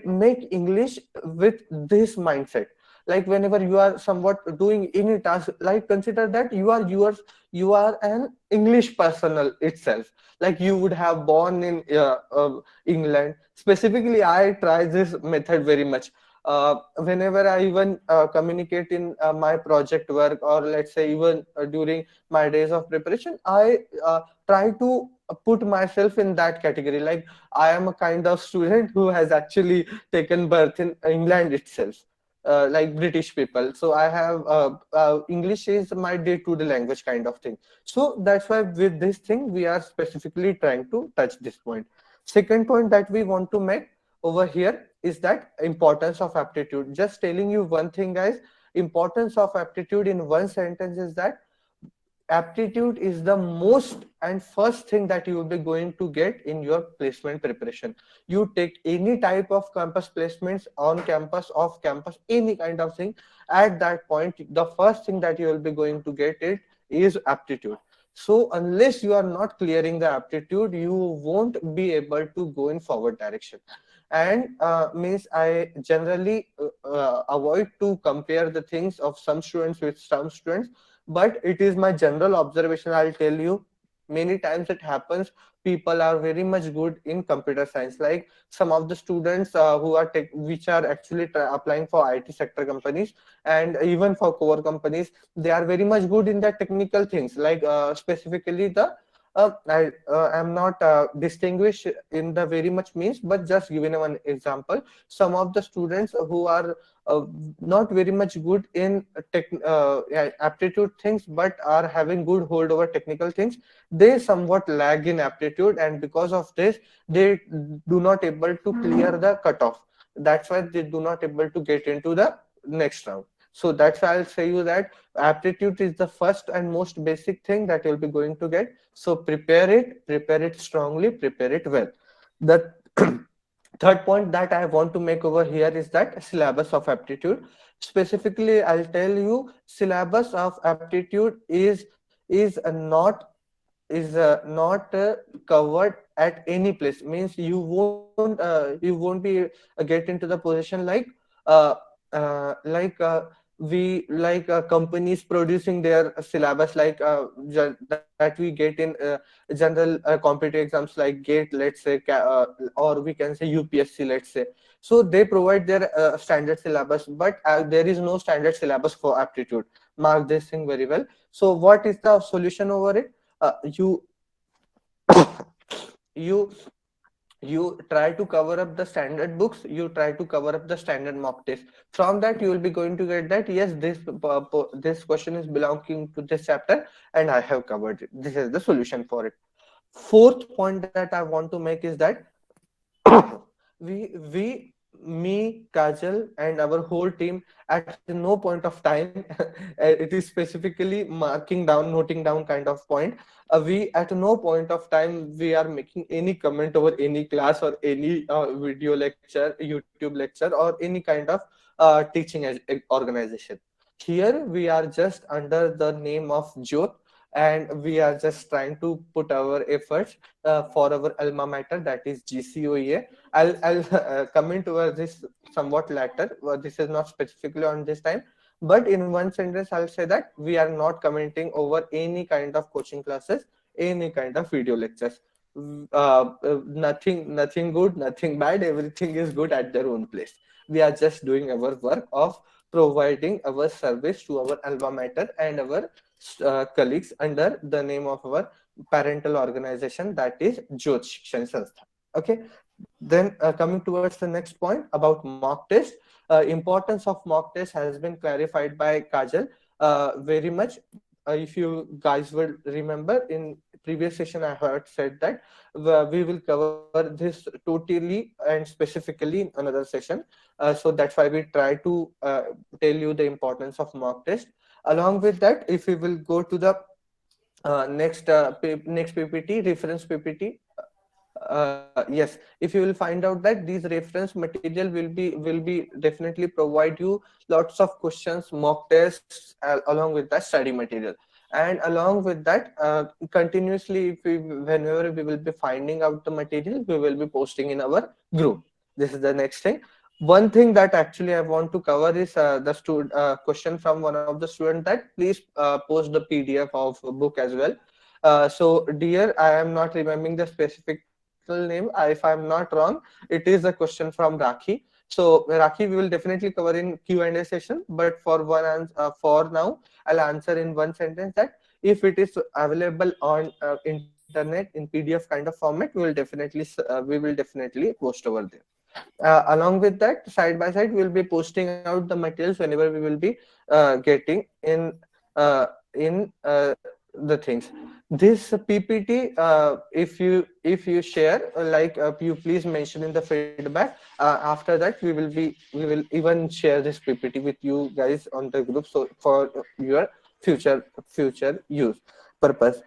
make English with this mindset. Like whenever you are somewhat doing any task, like consider that you are an English personal itself. Like you would have born in England. Specifically, I try this method very much. Whenever I even communicate in my project work, or let's say even during my days of preparation, I try to put myself in that category. Like I am a kind of student who has actually taken birth in England itself, like British people. So I have English is my day-to-day language kind of thing. So that's why with this thing we are specifically trying to touch this point. Second point that we want to make over here is that importance of aptitude. Just telling you one thing, guys. Importance of aptitude in one sentence is that aptitude is the most and first thing that you will be going to get in your placement preparation. You take any type of campus placements, on campus, off campus, any kind of thing, at that point the first thing that you will be going to get it is aptitude. So unless you are not clearing the aptitude, you won't be able to go in forward direction. And means I generally avoid to compare the things of some students with some students, but it is my general observation. I'll tell you, many times it happens, people are very much good in computer science. Like some of the students who are which are actually applying for IT sector companies and even for core companies, they are very much good in the technical things, like specifically the I'm not distinguished in the very much means, but just giving one example, some of the students who are not very much good in aptitude things, but are having good hold over technical things, they somewhat lag in aptitude, and because of this they do not able to clear the cutoff. That's why they do not able to get into the next round. So that's why I'll say you that aptitude is the first and most basic thing that you'll be going to get. So prepare it strongly, prepare it well. The Third point that I want to make over here is that syllabus of aptitude. Specifically, I'll tell you syllabus of aptitude is not covered at any place. Means you won't be get into the position uh, we companies producing their syllabus that we get in general competitive exams like GATE, let's say, or we can say UPSC, let's say. So they provide their standard syllabus, but there is no standard syllabus for aptitude. Mark this thing very well. So what is the solution over it? You you try to cover up the standard books, you try to cover up the standard mock test. From that you will be going to get that yes, this question is belonging to this chapter and I have covered it. This is the solution for it. Fourth point that I want to make is that we me, Kajal, and our whole team, at no point of time it is specifically marking down, noting down kind of point. We at no point of time we are making any comment over any class or any video lecture, YouTube lecture, or any kind of teaching organization. Here we are just under the name of JYOT, and we are just trying to put our efforts for our alma mater, that is GCOEA. I'll comment over this somewhat later. This is not specifically on this time, but in one sentence, I'll say that we are not commenting over any kind of coaching classes, any kind of video lectures. Nothing good, nothing bad. Everything is good at their own place. We are just doing our work of providing our service to our alma mater and our colleagues under the name of our parental organization, that is JYOT Shikshan Sanstha. Okay. Then coming towards the next point about mock test, importance of mock test has been clarified by Kajal very much. If you guys will remember, in previous session I heard said that we will cover this totally and specifically in another session. So that's why we try to tell you the importance of mock test. Along with that, if we will go to the next PPT, reference PPT. Yes, if you will find out that these reference material will be definitely provide you lots of questions, mock tests, along with that study material. And along with that, continuously, if we whenever we will be finding out the material, we will be posting in our group. This is the next thing. One thing that actually I want to cover is the question from one of the student, that please post the PDF of a book as well. So dear, I am not remembering the specific name. If I'm not wrong, it is a question from Rakhi. So Rakhi, we will definitely cover in Q&A session, but for now, I'll answer in one sentence that if it is available on internet in PDF kind of format, we will definitely post over there. Along with that, side by side, we'll be posting out the materials whenever we will be getting in the things. This PPT, if you share, you please mention in the feedback. After that, we will even share this PPT with you guys on the group, so for your future use purpose.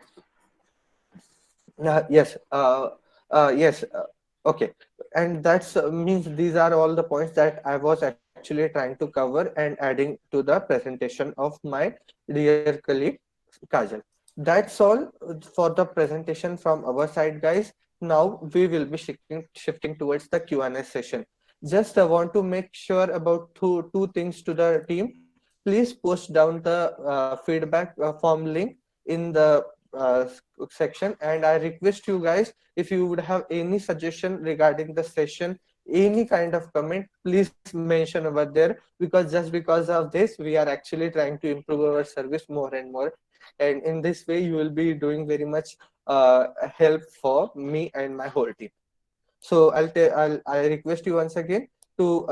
Yes. Okay. And that's means these are all the points that I was actually trying to cover and adding to the presentation of my dear colleague Kajal. That's all for the presentation from our side, guys. Now we will be shifting towards the Q&A session. Just I want to make sure about two things to the team. Please post down the feedback form link in the section, and I request you guys, if you would have any suggestion regarding the session, any kind of comment, please mention over there, because just because of this we are actually trying to improve our service more and more, and in this way you will be doing very much help for me and my whole team. So I request you once again to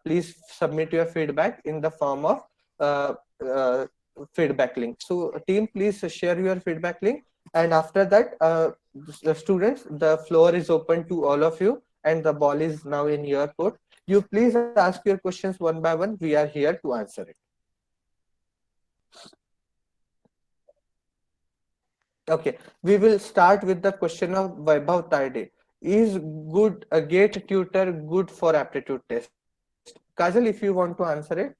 please submit your feedback in the form of uh, uh, feedback link. So team, please share your feedback link, and after that, the students, the floor is open to all of you, and the ball is now in your court. You please ask your questions one by one. We are here to answer it. Okay, we will start with the question of Vaibhav Tarde. Is good a gate tutor good for aptitude test? Kajal, if you want to answer it,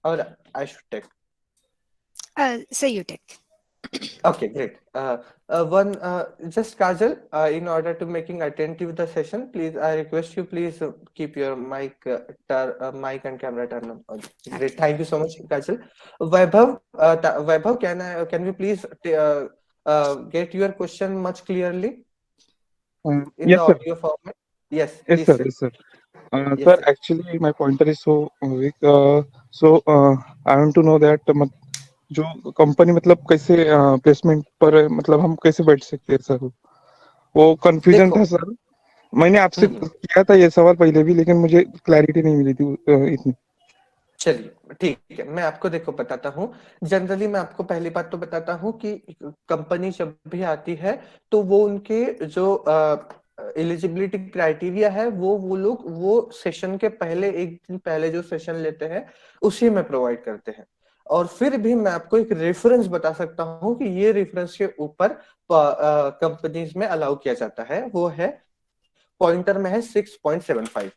or I should take. So you take. Okay, great. Just Kajal, in order to making attentive the session, please, I request you please keep your mic and camera turned on. Okay, great. Okay. Thank you so much, Kajal. Vaibhav, can we please get your question much clearly in the Yes, sir. audio format? Yes, Yes, please sir. say. Yes, sir. Yes, Sir, sir. actually, my pointer is so weak. I want to know that जो company मतलब कैसे placement पर मतलब हम कैसे बैठ सकते हैं सर, वो कंफ्यूजन देखो, था सर. मैंने आपसे हम्म, किया था ये सवाल पहले भी, लेकिन मुझे क्लैरिटी नहीं मिली थी इतनी. चलिए ठीक है, मैं आपको देखो बताता हूँ। जनरली मैं आपको पहली बात तो बताता हूँ कि कंपनी जब भी आती है तो वो उनके जो एलिजिबिलिटी क्राइटेरिया है वो लोग वो सेशन के पहले एक दिन पहले जो सेशन लेते हैं उसी में प्रोवाइड करते हैं। और फिर भी मैं आपको एक रेफरेंस बता सकता हूँ कि ये रेफरेंस के ऊपर कंपनीज में अलाउ किया जाता है, वो है पॉइंटर में है 6.75।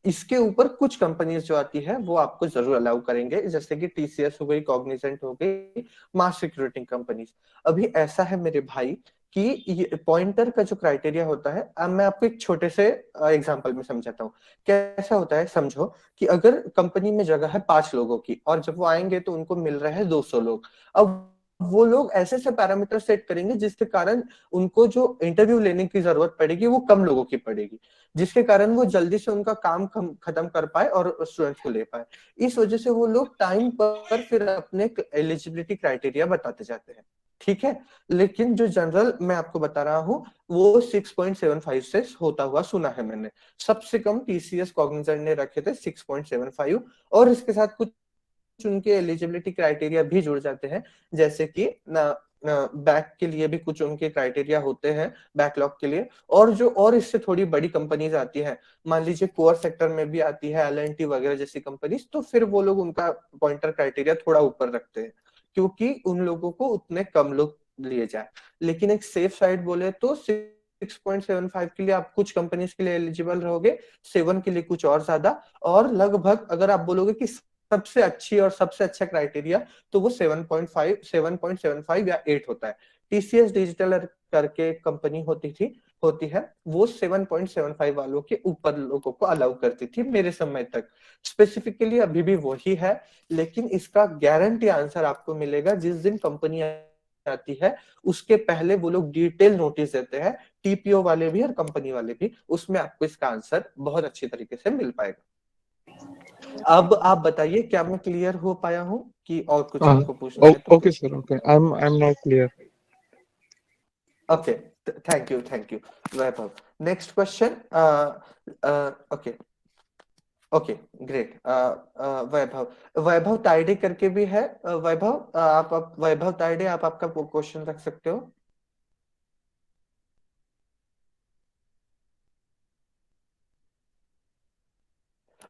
इसके ऊपर कुछ कंपनीज जो आती है वो आपको जरूर अलाउ करेंगे, जैसे कि टीसीएस हो गई, कॉग्निजेंट हो गई, मास रिक्रूटिंग कंपनीज। अभी ऐसा है मेरे भाई कि ये पॉइंटर का जो क्राइटेरिया होता है, अब मैं आपको एक छोटे से एग्जांपल में समझाता हूँ। कैसा होता है समझो कि अगर कंपनी में जगह है 5 लोगों की और जब वो आएंगे तो उनको मिल रहे हैं 200 लोग। अब वो लोग ऐसे से पैरामीटर सेट करेंगे जिसके कारण उनको जो इंटरव्यू लेने की जरूरत पड़ेगी वो कम लोगों की पड़ेगी, जिसके कारण वो जल्दी से उनका काम खत्म कर पाए और स्टूडेंट्स को ले पाए। इस वजह से वो लोग टाइम पर फिर अपने एलिजिबिलिटी क्राइटेरिया बताते जाते हैं। ठीक है, लेकिन जो जनरल मैं आपको बता रहा हूँ वो 6.75 से होता हुआ सुना है मैंने। सबसे कम टीसीएस कॉग्निजेंट ने रखे थे 6.75, और इसके साथ कुछ उनके एलिजिबिलिटी क्राइटेरिया भी जुड़ जाते हैं, जैसे कि बैक के लिए भी कुछ उनके क्राइटेरिया होते हैं, बैकलॉग के लिए। और जो और इससे थोड़ी बड़ी कंपनीज आती हैं, मान लीजिए कोर सेक्टर में भी आती है एलएनटी वगैरह जैसी कंपनीज, तो फिर वो लोग उनका पॉइंटर क्राइटेरिया थोड़ा ऊपर रखते हैं, क्योंकि उन लोगों को उतने कम लोग लिए जाए। लेकिन एक सेफ साइड बोले तो 6.75 के लिए आप कुछ कंपनीज के लिए एलिजिबल रहोगे, 7 के लिए कुछ और ज्यादा, और लगभग अगर आप बोलोगे कि सबसे अच्छी और सबसे अच्छा क्राइटेरिया, तो वो 7.5 7.75 या 8 होता है। टीसीएस डिजिटल करके कंपनी होती है, वो 7.75 वालों के ऊपर लोगों को अलाउ करती थी मेरे समय तक। स्पेसिफिकली अभी भी वही है, लेकिन इसका गारंटी आंसर आपको मिलेगा जिस दिन कंपनी आती है। उसके पहले वो लोग डिटेल नोटिस देते हैं, टीपीओ वाले भी और कंपनी वाले भी, उसमें आपको इसका आंसर बहुत अच्छी तरीके से मिल पाएगा। अब आप बताइए, क्या मैं क्लियर हो पाया हूँ कि और कुछ आपको पूछना है तो ओके पूछिए। Sir, okay. I'm now clear. Okay, thank you Vaibhav. Next question. Okay, okay, great. Vaibhav Vaibhav Tayade करके भी है। वैभव, आप वैभव तायडे, आप आपका क्वेश्चन रख सकते हो।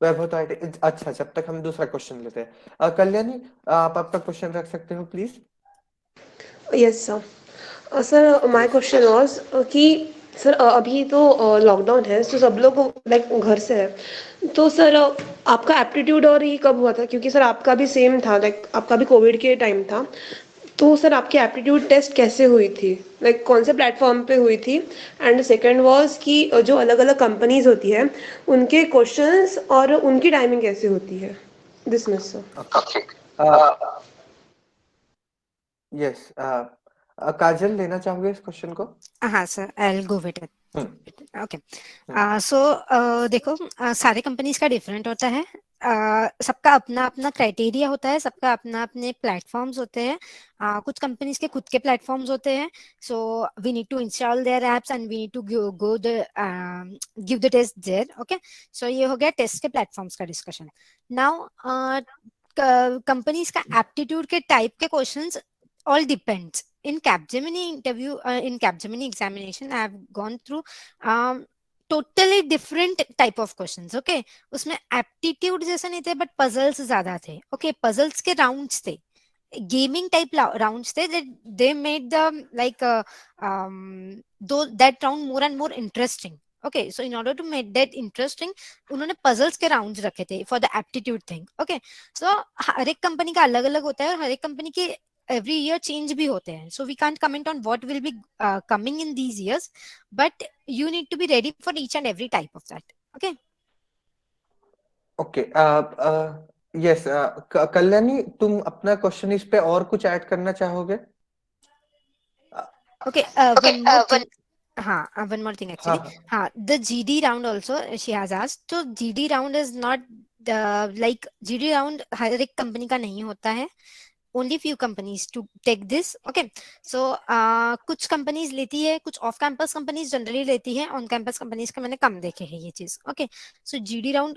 वैभव तायडे, अच्छा, जब तक हम दूसरा क्वेश्चन लेते हैं, कल्याणी, आप आपका क्वेश्चन रख सकते हो please. Yes, sir. Sir, my yes. question was कि सर अभी तो लॉकडाउन है, तो सब लोग लाइक घर से है, तो सर आपका एप्टीट्यूड और ये कब हुआ था? क्योंकि सर आपका भी सेम था, लाइक आपका भी कोविड के टाइम था, तो सर आपकी एप्टीट्यूड टेस्ट कैसे हुई थी, लाइक कौन से प्लेटफॉर्म पे हुई थी? एंड सेकंड वाज कि जो अलग अलग कंपनीज होती है उनके क्वेश्चंस और उनकी टाइमिंग कैसे होती है? This miss sir. Okay, yes, Kajal, लेना चाहोगे इस क्वेश्चन को? हाँ sir, I go with it. Hmm, okay. Hmm, so देखो, सारे कंपनीज का डिफरेंट होता है. सबका अपना अपना क्राइटेरिया होता है, सबका अपना अपने प्लेटफॉर्म्स होते हैं. कुछ कंपनीज के खुद के प्लेटफॉर्म्स होते हैं. So we need to install their apps and we need to go the give the test there. Okay. So ये हो गया टेस्ट के प्लेटफॉर्म्स का डिस्कशन. नाउ कंपनीज का एप्टीट्यूड के टाइप के questions all depends. In Capgemini interview, in Capgemini examination, I have gone through totally different type of questions. Okay, उसमें aptitude जैसे नहीं थे, but puzzles ज्यादा थे. Okay, puzzles के rounds थे. gaming type rounds थे, that they made the like though that round more and more interesting. Okay, so in order to make that interesting, उन्होंने puzzles के rounds रखे थे for the aptitude thing. Okay, so हर एक company का अलग अलग होता है और हर एक company के every year change भी होते हैं, so we can't comment on what will be coming in these years, but you need to be ready for each and every type of that. Okay. Okay, yes, Kalyani, तुम अपना question इस पे और कुछ add करना चाहोगे? Okay, one more thing. One more thing actually. The GD round also she has asked. So GD round is not like GD round हर एक company का नहीं होता है. Only few companies to take this. Okay, so कुछ companies लेती है, कुछ off campus companies generally लेती है, on campus companies का मैंने कम देखे हैं ये चीज. Okay, so GD round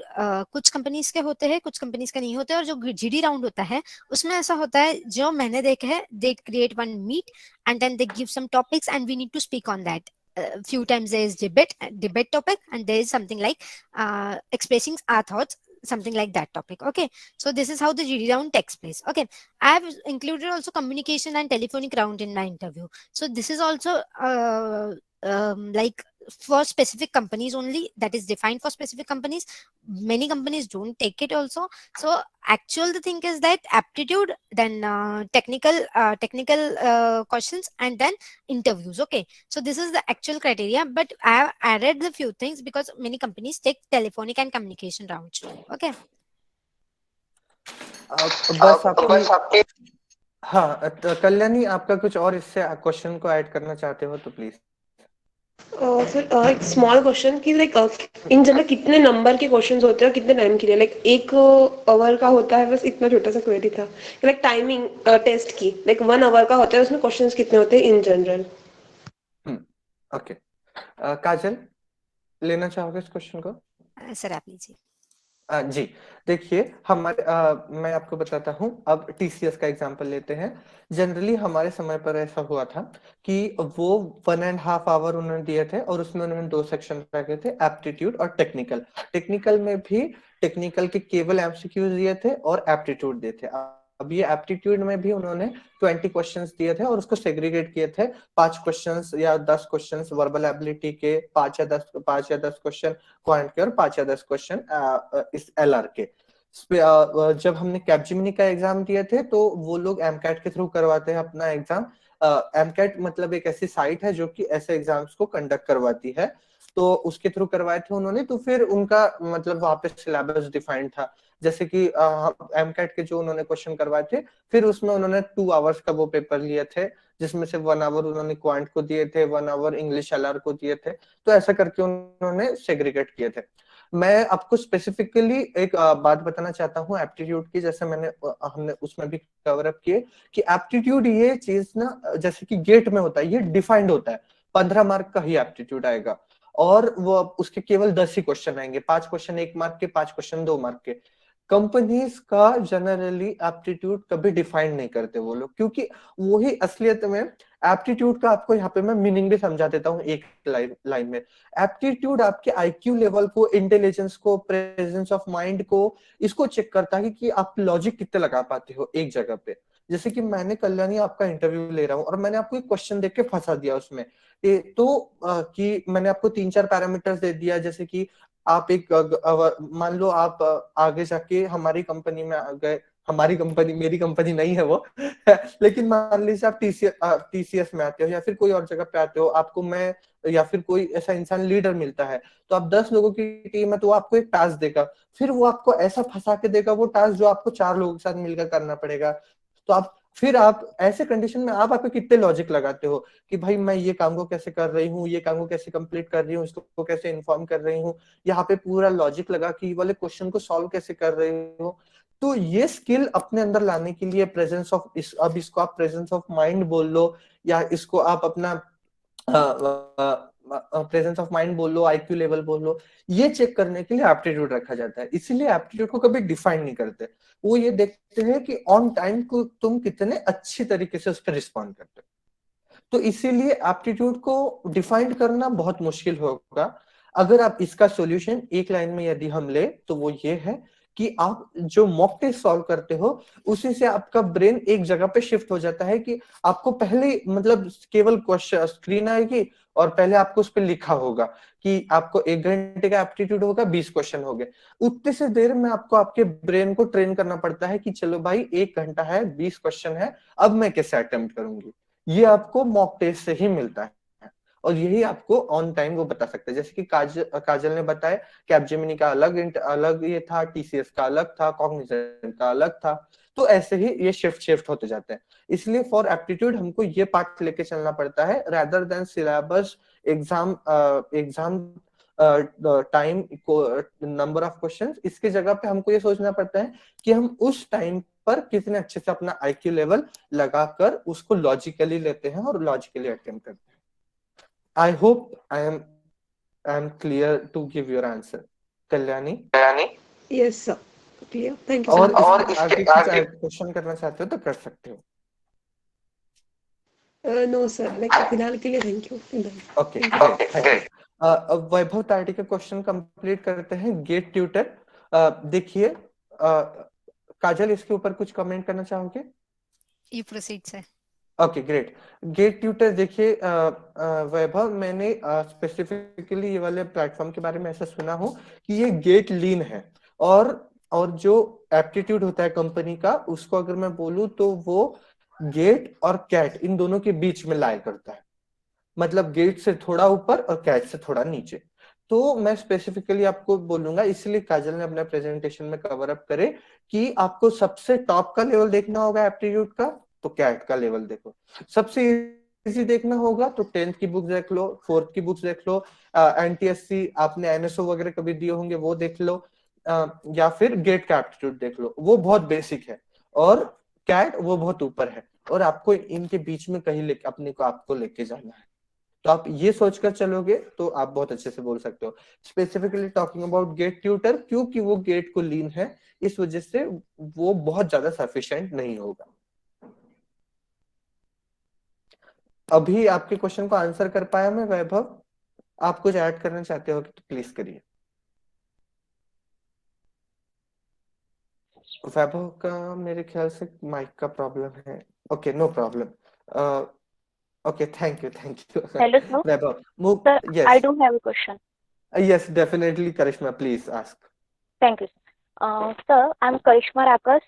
कुछ companies के होते हैं, कुछ companies के नहीं होते, और जो GD round होता है उसमें ऐसा होता है, जो मैंने देखे है, they create one meet and then they give some topics and we need to speak on that. Few times there is debate topic, and there is something like expressing our thoughts, something like that topic. Okay, so this is how the GD round takes place. Okay, I have included also communication and telephonic round in my interview. So this is also like for specific companies only, that is defined for specific companies. Many companies don't take it also. So actual the thing is that aptitude, then technical questions, and then interviews. Okay, so this is the actual criteria, but I have added the few things because many companies take telephonic and communication rounds too. Okay. बस आपकी, हाँ, कल्याणी, आपका कुछ और इससे question को add करना चाहते हो तो प्लीज. सर एक स्मॉल क्वेश्चन कि लाइक इन जनरल कितने नंबर के क्वेश्चंस होते हैं और कितने टाइम के लिए? लाइक एक आवर का होता है, बस इतना छोटा सा क्वेरी था. लाइक टाइमिंग टेस्ट की, लाइक 1 आवर का होता है, उसमें क्वेश्चंस कितने होते हैं इन जनरल? ओके, काजल, लेना चाहोगे इस क्वेश्चन को? सर आप लीजिए. जी, देखिए, हमारे मैं आपको बताता हूँ. अब टीसीएस का एग्जांपल लेते हैं. जनरली हमारे समय पर ऐसा हुआ था कि वो 1.5 आवर उन्होंने दिए थे और उसमें उन्होंने 2 सेक्शन रखे थे, एप्टीट्यूड और टेक्निकल. टेक्निकल में भी टेक्निकल के केवल एमसीक्यूज दिए थे और एप्टीट्यूड दिए थे. अब ये एप्टीट्यूड में भी उन्होंने 20 क्वेश्चंस दिए थे और उसको सेग्रीगेट किए थे. 5 क्वेश्चंस या 10 क्वेश्चंस वर्बल एबिलिटी के, 5 या 10 क्वेश्चन क्वांट के और 5 या 10 क्वेश्चन इस एलआर के. जब हमने कैपजेमिनी का एग्जाम दिए थे तो वो लोग एमकैट के थ्रू करवाते हैं अपना एग्जाम. एमकैट मतलब एक ऐसी साइट है जो कि ऐसे एग्जाम्स को कंडक्ट करवाती है. तो उसके थ्रू करवाए थे उन्होंने. तो फिर उनका मतलब वहां पे सिलेबस डिफाइंड था. जैसे कि एमकैट के जो उन्होंने क्वेश्चन करवाए थे, फिर उसमें उन्होंने 2 आवर्स का वो पेपर लिए थे, जिसमें से 1 आवर उन्होंने क्वांट को दिए थे, 1 आवर इंग्लिश एलआर को दिए थे. तो ऐसा करके उन्होंने सेग्रीगेट किए थे. मैं आपको स्पेसिफिकली एक बात बताना चाहता हूँ एप्टीट्यूड की. जैसे हमने उसमें भी कवर अप किए कि एप्टीट्यूड ये चीज ना, जैसे कि गेट में होता है, ये डिफाइंड होता है. 15 मार्क का ही एप्टीट्यूड आएगा और वो उसके केवल 10 ही क्वेश्चन आएंगे. 5 क्वेश्चन 1 मार्क के, 5 क्वेश्चन 2 मार्क के. कंपनीज का जनरली एप्टीट्यूड कभी डिफाइन नहीं करते वो लोग, क्योंकि वही असलियत में एप्टीट्यूड का आपको यहाँ पे मैं मीनिंग भी समझा देता हूँ एक लाइन में. एप्टीट्यूड आपके आईक्यू लेवल को, इंटेलिजेंस को, प्रेजेंस ऑफ माइंड को, इसको चेक करता है कि आप लॉजिक कितने लगा पाते हो एक जगह पे. जैसे कि मैंने कल्याणी आपका इंटरव्यू ले रहा हूँ और मैंने आपको एक क्वेश्चन देख के फंसा दिया उसमें. कि मैंने आपको 3-4 पैरामीटर्स दे दिया. जैसे कि आप मान लो आप आगे जाके हमारी कंपनी में आ गए. हमारी कंपनी, मेरी कंपनी नहीं है वो लेकिन मान लीजिए आप टीसीएस में आते हो या फिर कोई और जगह पे आते हो, आपको मैं या फिर कोई ऐसा इंसान लीडर मिलता है, तो आप 10 लोगों की टीम है तो वो आपको एक टास्क देगा. फिर वो आपको ऐसा फंसा के देगा वो टास्क जो आपको 4 लोगों के साथ मिलकर करना पड़ेगा. तो आप ऐसे कंडीशन में आप कितने लॉजिक लगाते हो कि भाई मैं ये काम को कैसे कर रही हूँ, ये काम को कैसे कंप्लीट कर रही हूँ, इसको कैसे इन्फॉर्म कर रही हूँ, यहाँ पे पूरा लॉजिक लगा कि ये वाले क्वेश्चन को सॉल्व कैसे कर रही हूँ. तो ये स्किल अपने अंदर लाने के लिए प्रेजेंस ऑफ अब इसको आप प्रेजेंस ऑफ माइंड बोल लो या इसको आप अपना प्रेजेंस ऑफ माइंड बोल लो, आईक्यू लेवल बोल लो, ये चेक करने के लिए एप्टीट्यूड रखा जाता है. इसीलिए एप्टीट्यूड को कभी डिफाइन नहीं करते. वो ये देखते हैं कि ऑन टाइम को तुम कितने अच्छी तरीके से उस पर रिस्पॉन्ड करते हो. तो इसीलिए एप्टीट्यूड को डिफाइन करना बहुत मुश्किल होगा. अगर आप इसका सॉल्यूशन एक लाइन में यदि हम ले तो वो ये है कि आप जो मॉक टेस्ट सॉल्व करते हो उसी से आपका ब्रेन एक जगह पे शिफ्ट हो जाता है कि आपको पहले मतलब केवल क्वेश्चन स्क्रीन आएगी और पहले आपको उस पर लिखा होगा कि आपको 1 घंटे का एप्टीट्यूड होगा, 20 क्वेश्चन हो गए। उतने से देर में आपको आपके ब्रेन को ट्रेन करना पड़ता है कि चलो भाई 1 घंटा है, 20 क्वेश्चन है, अब मैं कैसे अटेम्प्ट करूंगी। ये आपको मॉक टेस्ट से ही मिलता है और यही आपको ऑन टाइम वो बता सकते हैं। जैसे कि काजल ने बताया कैपजेमिनी का अलग ये था, टीसीएस का अलग था, कॉग्निजेंट का अलग था। तो ऐसे ही ये शिफ्ट होते जाते हैं। इसलिए फॉर एप्टीट्यूड हमको ये पार्ट लेके चलना पड़ता है rather than syllabus, exam time, number of questions. इसके जगह पे हमको ये सोचना पड़ता है कि हम उस टाइम पर कितने अच्छे से अपना आईक्यू लेवल लगाकर उसको लॉजिकली लेते हैं और लॉजिकली अटेम्प्ट करते हैं। I hope I am clear to give your answer. Kalyani, yes sir, clear, thank you और सर। इसके आगे कुछ क्वेश्चन करना चाहते हो तो कर सकते हो। नो सर, लाइक फिलहाल के लिए thank you. Okay great, thank you. अब वैभव ताड़ी का क्वेश्चन कंप्लीट करते हैं। गेट ट्यूटर, देखिए काजल इसके ऊपर कुछ कमेंट करना चाहोगे? You proceed, sir. Okay great. GATE tutor देखिए वैभव, मैंने स्पेसिफिकली ये वाले प्लेटफॉर्म के बारे में ऐसा सुना हूँ कि ये गेट लीन है और जो एप्टीट्यूड होता है कंपनी का, उसको अगर मैं बोलूँ तो वो गेट और कैट इन दोनों के बीच में लाया करता है। मतलब गेट से थोड़ा ऊपर और कैट से थोड़ा नीचे। तो मैं स्पेसिफिकली आपको बोलूंगा, इसलिए काजल ने अपने प्रेजेंटेशन में कवर अप करे कि आपको सबसे टॉप का लेवल देखना होगा एप्टीट्यूड का तो कैट का लेवल देखो। सबसे इजी देखना होगा तो 10th की बुक देख लो, 4th की बुक्स देख लो, एनटीएससी आपने एनएसओ वगैरह कभी दिए होंगे वो देख लो, या फिर गेट का एप्टीट्यूड देख लो, वो बहुत बेसिक है। और कैट वो बहुत ऊपर है और आपको इनके बीच में कहीं लेके अपने को आपको लेके जाना है। तो आप ये सोचकर चलोगे तो आप बहुत अच्छे से बोल सकते हो। Specifically talking about GATE tutor, क्योंकि वो गेट को लीन है इस वजह से वो बहुत ज्यादा सफिशिएंट नहीं होगा। अभी आपके क्वेश्चन को आंसर कर पाया मैं वैभव? आप कुछ ऐड करना चाहते हो तो प्लीज करिए। वैभव का मेरे ख्याल से माइक का प्रॉब्लम है। Okay no problem. Okay thank you Hello, sir. Vaibhav Sir, I yes do have a question. Yes definitely Karishma please ask. Thank you. Sir, I'm Karishma Rakas,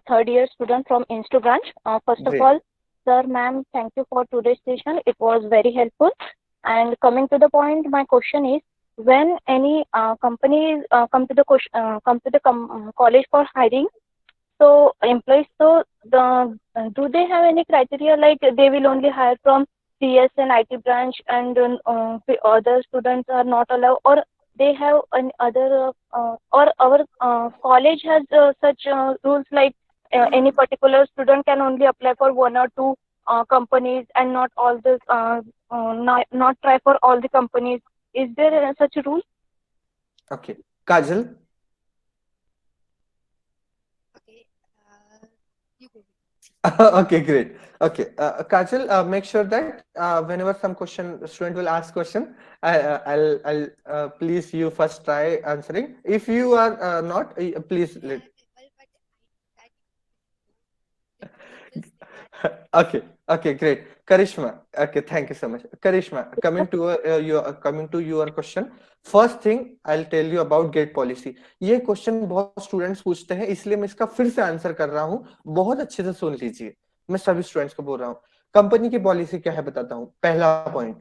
third year student from Instu branch. First of great. all, sir, ma'am, thank you for today's session. It was very helpful. And coming to the point, my question is, when any companies come to the college for hiring, so employees, so do they have any criteria like they will only hire from CS and IT branch, and the other students are not allowed, or they have an other, or our college has such rules like any particular student can only apply for one or two companies and not all the not try for all the companies. Is there such a rule? Okay Kajal. Okay. You go. Okay great। Okay Kajal, make sure that whenever some question student will ask question, I'll please you first try answering. If you are not please let okay great। Karishma, okay thank you so much। Karishma, coming to your question, first thing I'll tell you about gate policy। ये question बहुत students पूछते हैं इसलिए मैं इसका फिर से answer कर रहा हूँ, बहुत अच्छे से सुन लीजिए। मैं सभी स्टूडेंट्स को बोल रहा हूँ कंपनी की पॉलिसी क्या है बताता हूँ। पहला पॉइंट,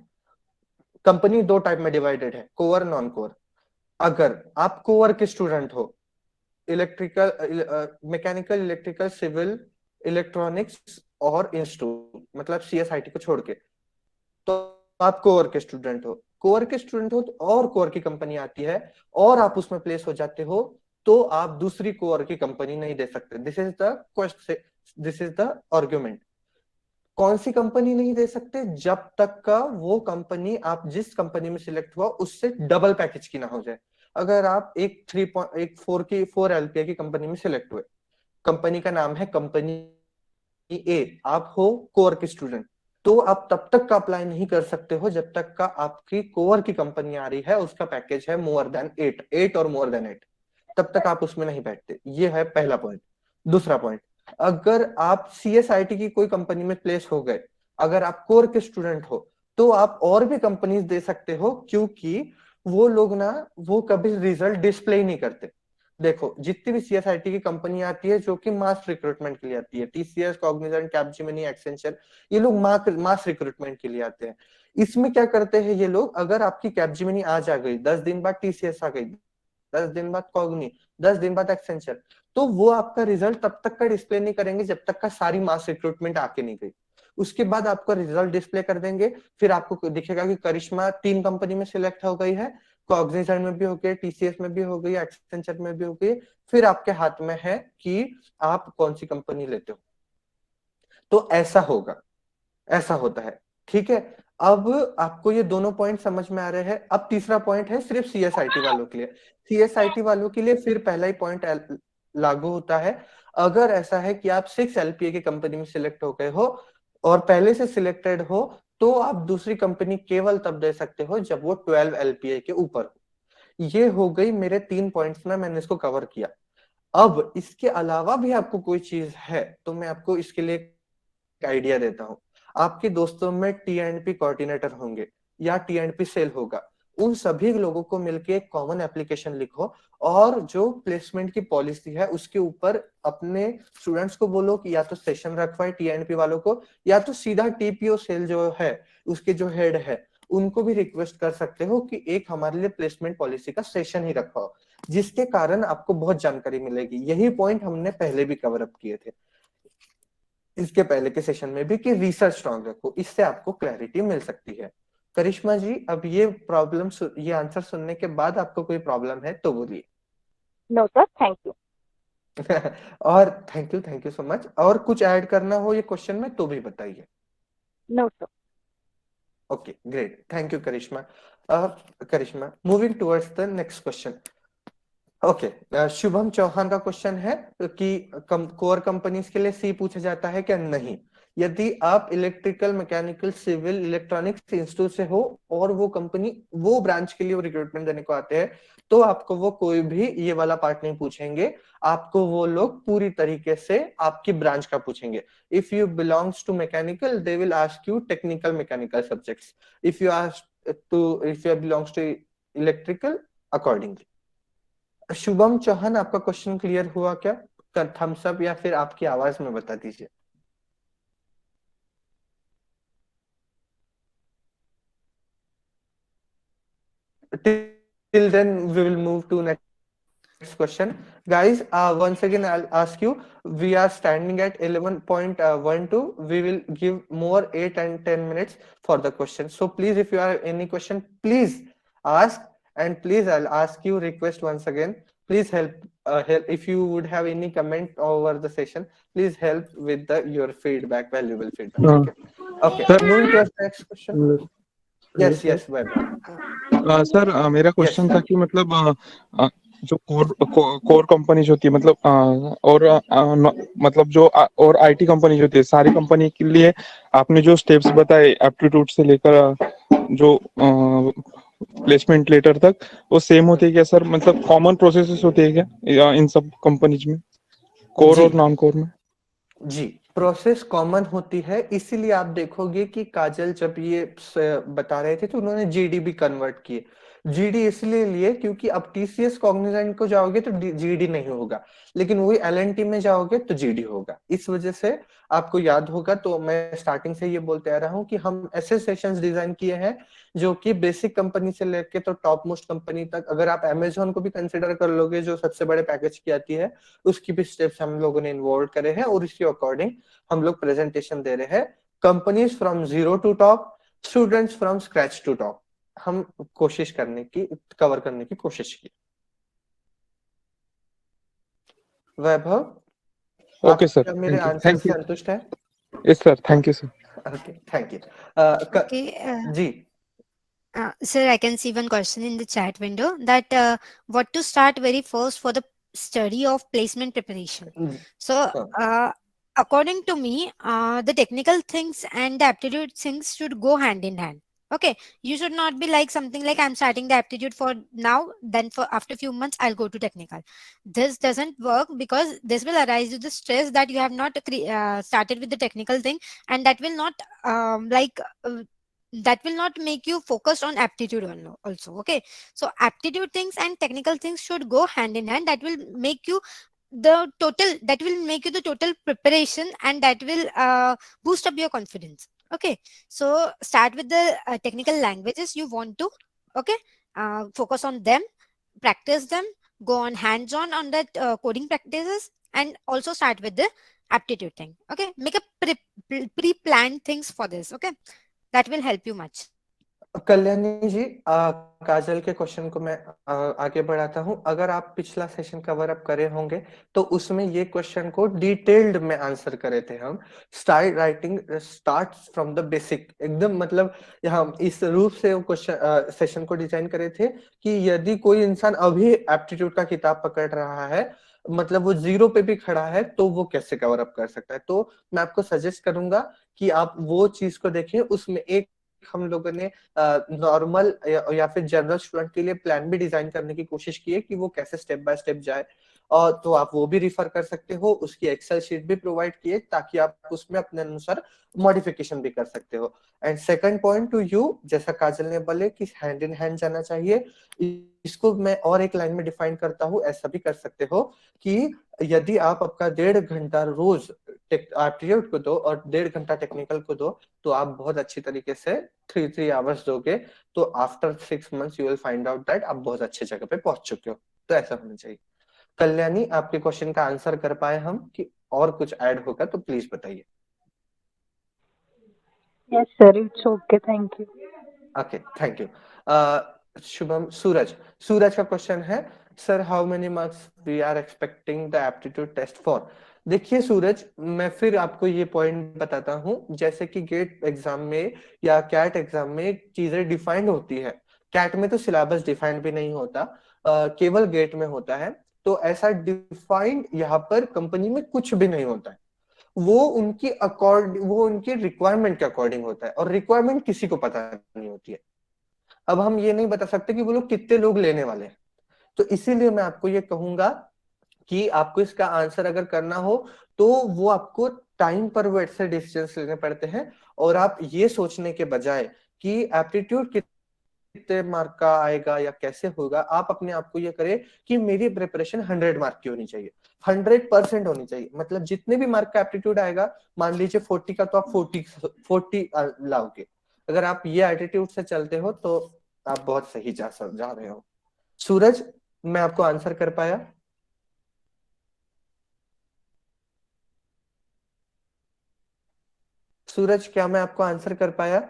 कंपनी दो टाइप में डिवाइडेड है, कोर नॉन कोर। अगर आप कोर के स्टूडेंट हो, electrical mechanical electrical civil electronics और इंस्टीट्यूट मतलब सीएसआईटी को छोड़ के, तो आप कोर के स्टूडेंट हो। कोर के स्टूडेंट हो तो और कोर की कंपनी आती है और आप उसमें प्लेस हो जाते हो तो आप दूसरी कोर की कंपनी नहीं दे सकते। This is the question, this is the argument. कौन सी कंपनी नहीं दे सकते? जब तक का वो कंपनी आप जिस कंपनी में सिलेक्ट हुआ उससे डबल पैकेज की ना हो जाए। अगर आप एक 4 एलपीए की कंपनी में सिलेक्ट हुए, कंपनी का नाम है कंपनी ए, आप हो कोर के स्टूडेंट, तो आप तब तक का अप्लाई नहीं कर सकते हो जब तक का आपकी कोर की कंपनी आ रही है उसका पैकेज है मोर देन 8 और मोर देन 8। तब तक आप उसमें नहीं बैठते। ये है पहला पॉइंट। दूसरा पॉइंट, अगर आप CSIT की कोई कंपनी में प्लेस हो गए, अगर आप कोर के स्टूडेंट हो, तो आप और भी कंपनीज दे सकते हो, क्योंकि वो लोग ना, वो कभी रिजल्ट डिस्प्ले नहीं करते। देखो, जितनी भी CSIT की कंपनी आती है जो कि मास रिक्रूटमेंट के लिए आती है, TCS, कॉग्निजेंट, कैपजेमिनी, एक्सेंचर, ये लोग मास रिक्रूटमेंट के लिए आते हैं। इसमें क्या करते हैं ये लोग, अगर आपकी कैपजेमिनी आज आ गई, 10 दिन बाद TCS आ गई, 10 दिन बाद कॉग्नी, 10 दिन बाद एक्सेंचर, तो वो आपका रिजल्ट तब तक का डिस्प्ले नहीं करेंगे जब तक का सारी मास रिक्रूटमेंट आके नहीं गई। उसके बाद आपका रिजल्ट डिस्प्ले कर देंगे, फिर आपको दिखेगा कि करिश्मा 3 कंपनी में सिलेक्ट हो गई है, कॉग्निजेंट में भी हो गई, TCS में भी हो गई, एक्सेंचर में भी हो गई, फिर आपके हाथ में है कि आप कौन सी कंपनी लेते हो। तो ऐसा होगा, ऐसा होता है। ठीक है, अब आपको ये दोनों पॉइंट समझ में आ रहे हैं। अब तीसरा पॉइंट है सिर्फ CSIT वालों के लिए। CSIT वालों के लिए फिर पहला ही पॉइंट लागू होता है। अगर ऐसा है कि आप 6 LPA की कंपनी में सिलेक्ट हो गए हो और पहले से सिलेक्टेड हो, तो आप दूसरी कंपनी केवल तब दे सकते हो जब वो 12 LPA के ऊपर हो। ये हो गई मेरे 3 पॉइंट्स में, मैंने इसको कवर किया। अब इसके अलावा भी आपको कोई चीज है तो मैं आपको इसके लिए एक आइडिया देता हूँ। आपके दोस्तों में T&P कोऑर्डिनेटर होंगे या T&P सेल होगा, उन सभी लोगों को मिलके एक कॉमन एप्लीकेशन लिखो और जो प्लेसमेंट की पॉलिसी है उसके ऊपर अपने स्टूडेंट्स को बोलो कि या तो सेशन रखवाए T&P वालों को, या तो सीधा TPO सेल जो है उसके जो हेड है उनको भी रिक्वेस्ट कर सकते हो कि एक हमारे लिए प्लेसमेंट पॉलिसी का सेशन ही रखवाओ, जिसके कारण आपको बहुत जानकारी मिलेगी। यही पॉइंट हमने पहले भी कवर अप किए थे इसके पहले के सेशन में भी, कि रिसर्च स्ट्रॉन्ग रखो, इससे आपको क्लैरिटी मिल सकती है। करिश्मा जी, अब ये प्रॉब्लम, ये आंसर सुनने के बाद आपको कोई प्रॉब्लम है तो बोलिए। No, sir. Thank you. और थैंक यू सो मच। और कुछ ऐड करना हो ये क्वेश्चन में तो भी बताइए। No, sir. Okay, great, thank you Karishma. Karishma, moving towards the next question. Okay, Shubham Chauhan का क्वेश्चन है कि कोर कंपनीज के लिए सी पूछा जाता है क्या? नहीं। यदि आप electrical, mechanical, civil, electronics institute से हो और वो कंपनी वो ब्रांच के लिए वो रिक्रूटमेंट देने को आते हैं, तो आपको वो कोई भी ये वाला पार्ट नहीं पूछेंगे। आपको वो लोग पूरी तरीके से आपकी ब्रांच का पूछेंगे। If you belongs to mechanical, they will ask you technical mechanical subjects. If you belongs to electrical, accordingly. Shubham Chauhan, आपका क्वेश्चन क्लियर हुआ क्या? थम्स अप या फिर आपकी आवाज में बता दीजिए। Till then, we will move to next question. Guys, once again, I'll ask you, we are standing at 11.12. We will give more 8 and 10 minutes for the question. So please, if you have any question, please ask. And please, I'll ask you request once again. Please help. If you would have any comment over the session, please help with your feedback, valuable feedback. हाँ, Okay. Okay. Sir Moving to the next question. Yes, yes, Vaibhav. Sir मेरा Yes. Question था कि मतलब जो core companies होती है मतलब और मतलब जो और आईटी कंपनीज होती है, सारी कंपनी के लिए आपने जो स्टेप्स बताए एप्टीट्यूड से लेकर जो प्लेसमेंट लेटर तक, वो सेम होते हैं क्या सर? मतलब कॉमन प्रोसेसेस होते हैं क्या इन सब कंपनीज में, कोर जी और नॉन कोर में? जी, प्रोसेस कॉमन होती है। इसीलिए आप देखोगे कि काजल जब ये बता रहे थे तो उन्होंने जीडी भी कन्वर्ट किए। जीडी इसलिए लिए क्योंकि अब TCS कॉग्निजेंट को जाओगे तो जीडी नहीं होगा, लेकिन वही LNT में जाओगे तो जीडी होगा। इस वजह से आपको याद होगा, तो मैं स्टार्टिंग से ये बोलते आ रहा हूँ कि हम ऐसे सेशंस डिजाइन किए हैं जो कि बेसिक कंपनी से लेके तो टॉप मोस्ट कंपनी तक, अगर आप अमेजोन को भी कंसिडर कर लोगे जो सबसे बड़े पैकेज की आती है, उसकी भी स्टेप्स हम लोगों ने इन्वॉल्व करे हैं और इसके अकॉर्डिंग हम लोग प्रेजेंटेशन दे रहे हैं। Companies from zero to top, students from scratch to top, हम कोशिश करने की, कवर करने की कोशिश की। वैभव, ओके सर, आप मेरे थैंक यू, आंसर थैंक से यू। संतुष्ट है? Yes sir, thank you sir. Okay, thank you. Okay. जी, Sir, I can see one question in the chat window that what to start very first for the study of placement preparation. So, according to me, the technical things and the aptitude things should go hand in hand. Okay, you should not be like something like I'm starting the aptitude for now, then for after few months I'll go to technical. This doesn't work, because this will arise you the stress that you have not started with the technical thing, and that will not that will not make you focused on aptitude also. Okay, so aptitude things and technical things should go hand in hand. That will make you the total preparation, and that will boost up your confidence. Okay, so start with the technical languages you want to. Okay, focus on them, practice them, go on hands on that coding practices, and also start with the aptitude thing. Okay, make a pre-planned things for this. Okay, that will help you much. Kalyani ji, Kajal के question को मैं आगे बढ़ाता हूं। अगर आप पिछला session cover up करे होंगे तो उसमें ये क्वेश्चन को डिटेल्ड में आंसर करे थे हम। Start writing starts from the basic, एकदम मतलब हम इस रूप से वो क्वेश्चन सेशन को डिजाइन करे थे कि यदि कोई इंसान अभी एप्टीट्यूड का किताब पकड़ रहा है, मतलब वो जीरो पे भी खड़ा है, तो वो कैसे कवर अप कर सकता है। तो मैं आपको सजेस्ट करूंगा कि आप वो चीज को देखें। उसमें एक हम लोगों ने नॉर्मल या फिर जनरल स्टूडेंट के लिए प्लान भी डिजाइन करने की कोशिश की है कि वो कैसे स्टेप बाय स्टेप जाए, और तो आप वो भी रिफर कर सकते हो। उसकी एक्सेल शीट भी प्रोवाइड की है ताकि आप उसमें अपने अनुसार मॉडिफिकेशन भी कर सकते हो। And second point two you, जैसा काजल ने बोले कि हैंड इन हैंड जाना चाहिए, इसको मैं और एक लाइन में डिफाइन करता हूँ। ऐसा भी कर सकते हो कि यदि आप आपका 1.5 घंटा रोज एप्टीट्यूड को दो और 1.5 घंटा टेक्निकल को दो, तो आप बहुत अच्छी तरीके से 3 आवर्स दोगे, तो after 6 months you will find out that आप बहुत अच्छे जगह पे पहुंच चुके हो। तो ऐसा होना चाहिए। कल्याणी, आपके क्वेश्चन का आंसर कर पाए हम कि और कुछ ऐड होगा तो प्लीज बताइए। Yes, sir. It's okay. Thank you. Okay, thank you. Shubham, Suraj, Suraj का क्वेश्चन है, sir how many marks we are expecting the aptitude test for. देखिए सूरज, मैं फिर आपको ये पॉइंट बताता हूँ। जैसे कि गेट एग्जाम में या कैट एग्जाम में चीजें डिफाइंड होती है, कैट में तो सिलेबस डिफाइंड भी नहीं होता, केवल गेट में होता है। तो ऐसा डिफाइंड यहाँ पर कंपनी में कुछ भी नहीं होता है। वो उनकी रिक्वायरमेंट के अकॉर्डिंग होता है, और रिक्वायरमेंट किसी को पता नहीं होती है। अब हम ये नहीं बता सकते कि वो लोग कितने लोग लेने वाले हैं। तो इसीलिए मैं आपको ये कहूंगा कि आपको इसका आंसर अगर करना हो तो वो आपको टाइम पर वो ऐसे डिसीजंस लेने पड़ते हैं, और आप ये सोचने के बजाय कि एप्टीट्यूड कितने मार्क का आएगा या कैसे होगा, आप अपने आप को ये करें कि मेरी प्रिपरेशन 100 मार्क की होनी चाहिए, 100% होनी चाहिए। मतलब जितने भी मार्क का एप्टीट्यूड आएगा, मान लीजिए 40 का, तो आप 40 लाओगे। अगर आप ये एटीट्यूड से चलते हो तो आप बहुत सही जा रहे हो। सूरज, मैं आपको आंसर कर पाया? सूरज, क्या मैं आपको आंसर कर पाया?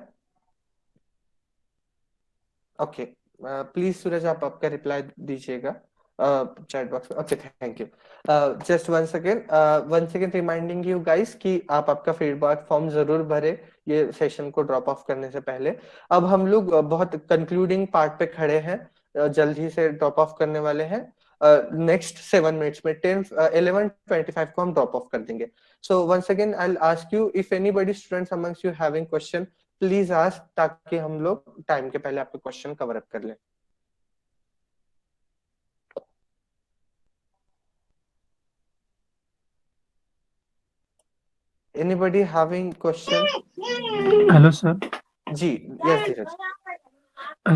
ओके, प्लीज सूरज आप आपका रिप्लाई दीजिएगा चैट बॉक्स में। Okay, thank you. Just one second reminding you guys कि आप आपका फीडबैक फॉर्म जरूर भरे ये सेशन को ड्रॉप ऑफ करने से पहले। अब हम लोग बहुत कंक्लूडिंग पार्ट पे खड़े हैं, जल्द ही से ड्रॉप ऑफ करने वाले हैं। नेक्स्ट 7 मिनट्स में 11:25 को हम ड्रॉप ऑफ कर देंगे। So once again I will ask you if anybody students amongst you having question, please ask, ताकि हम लोग टाइम के पहले आपके क्वेश्चन कवर अप कर लें। Anybody having question? Hello sir. जी, यस धीरज।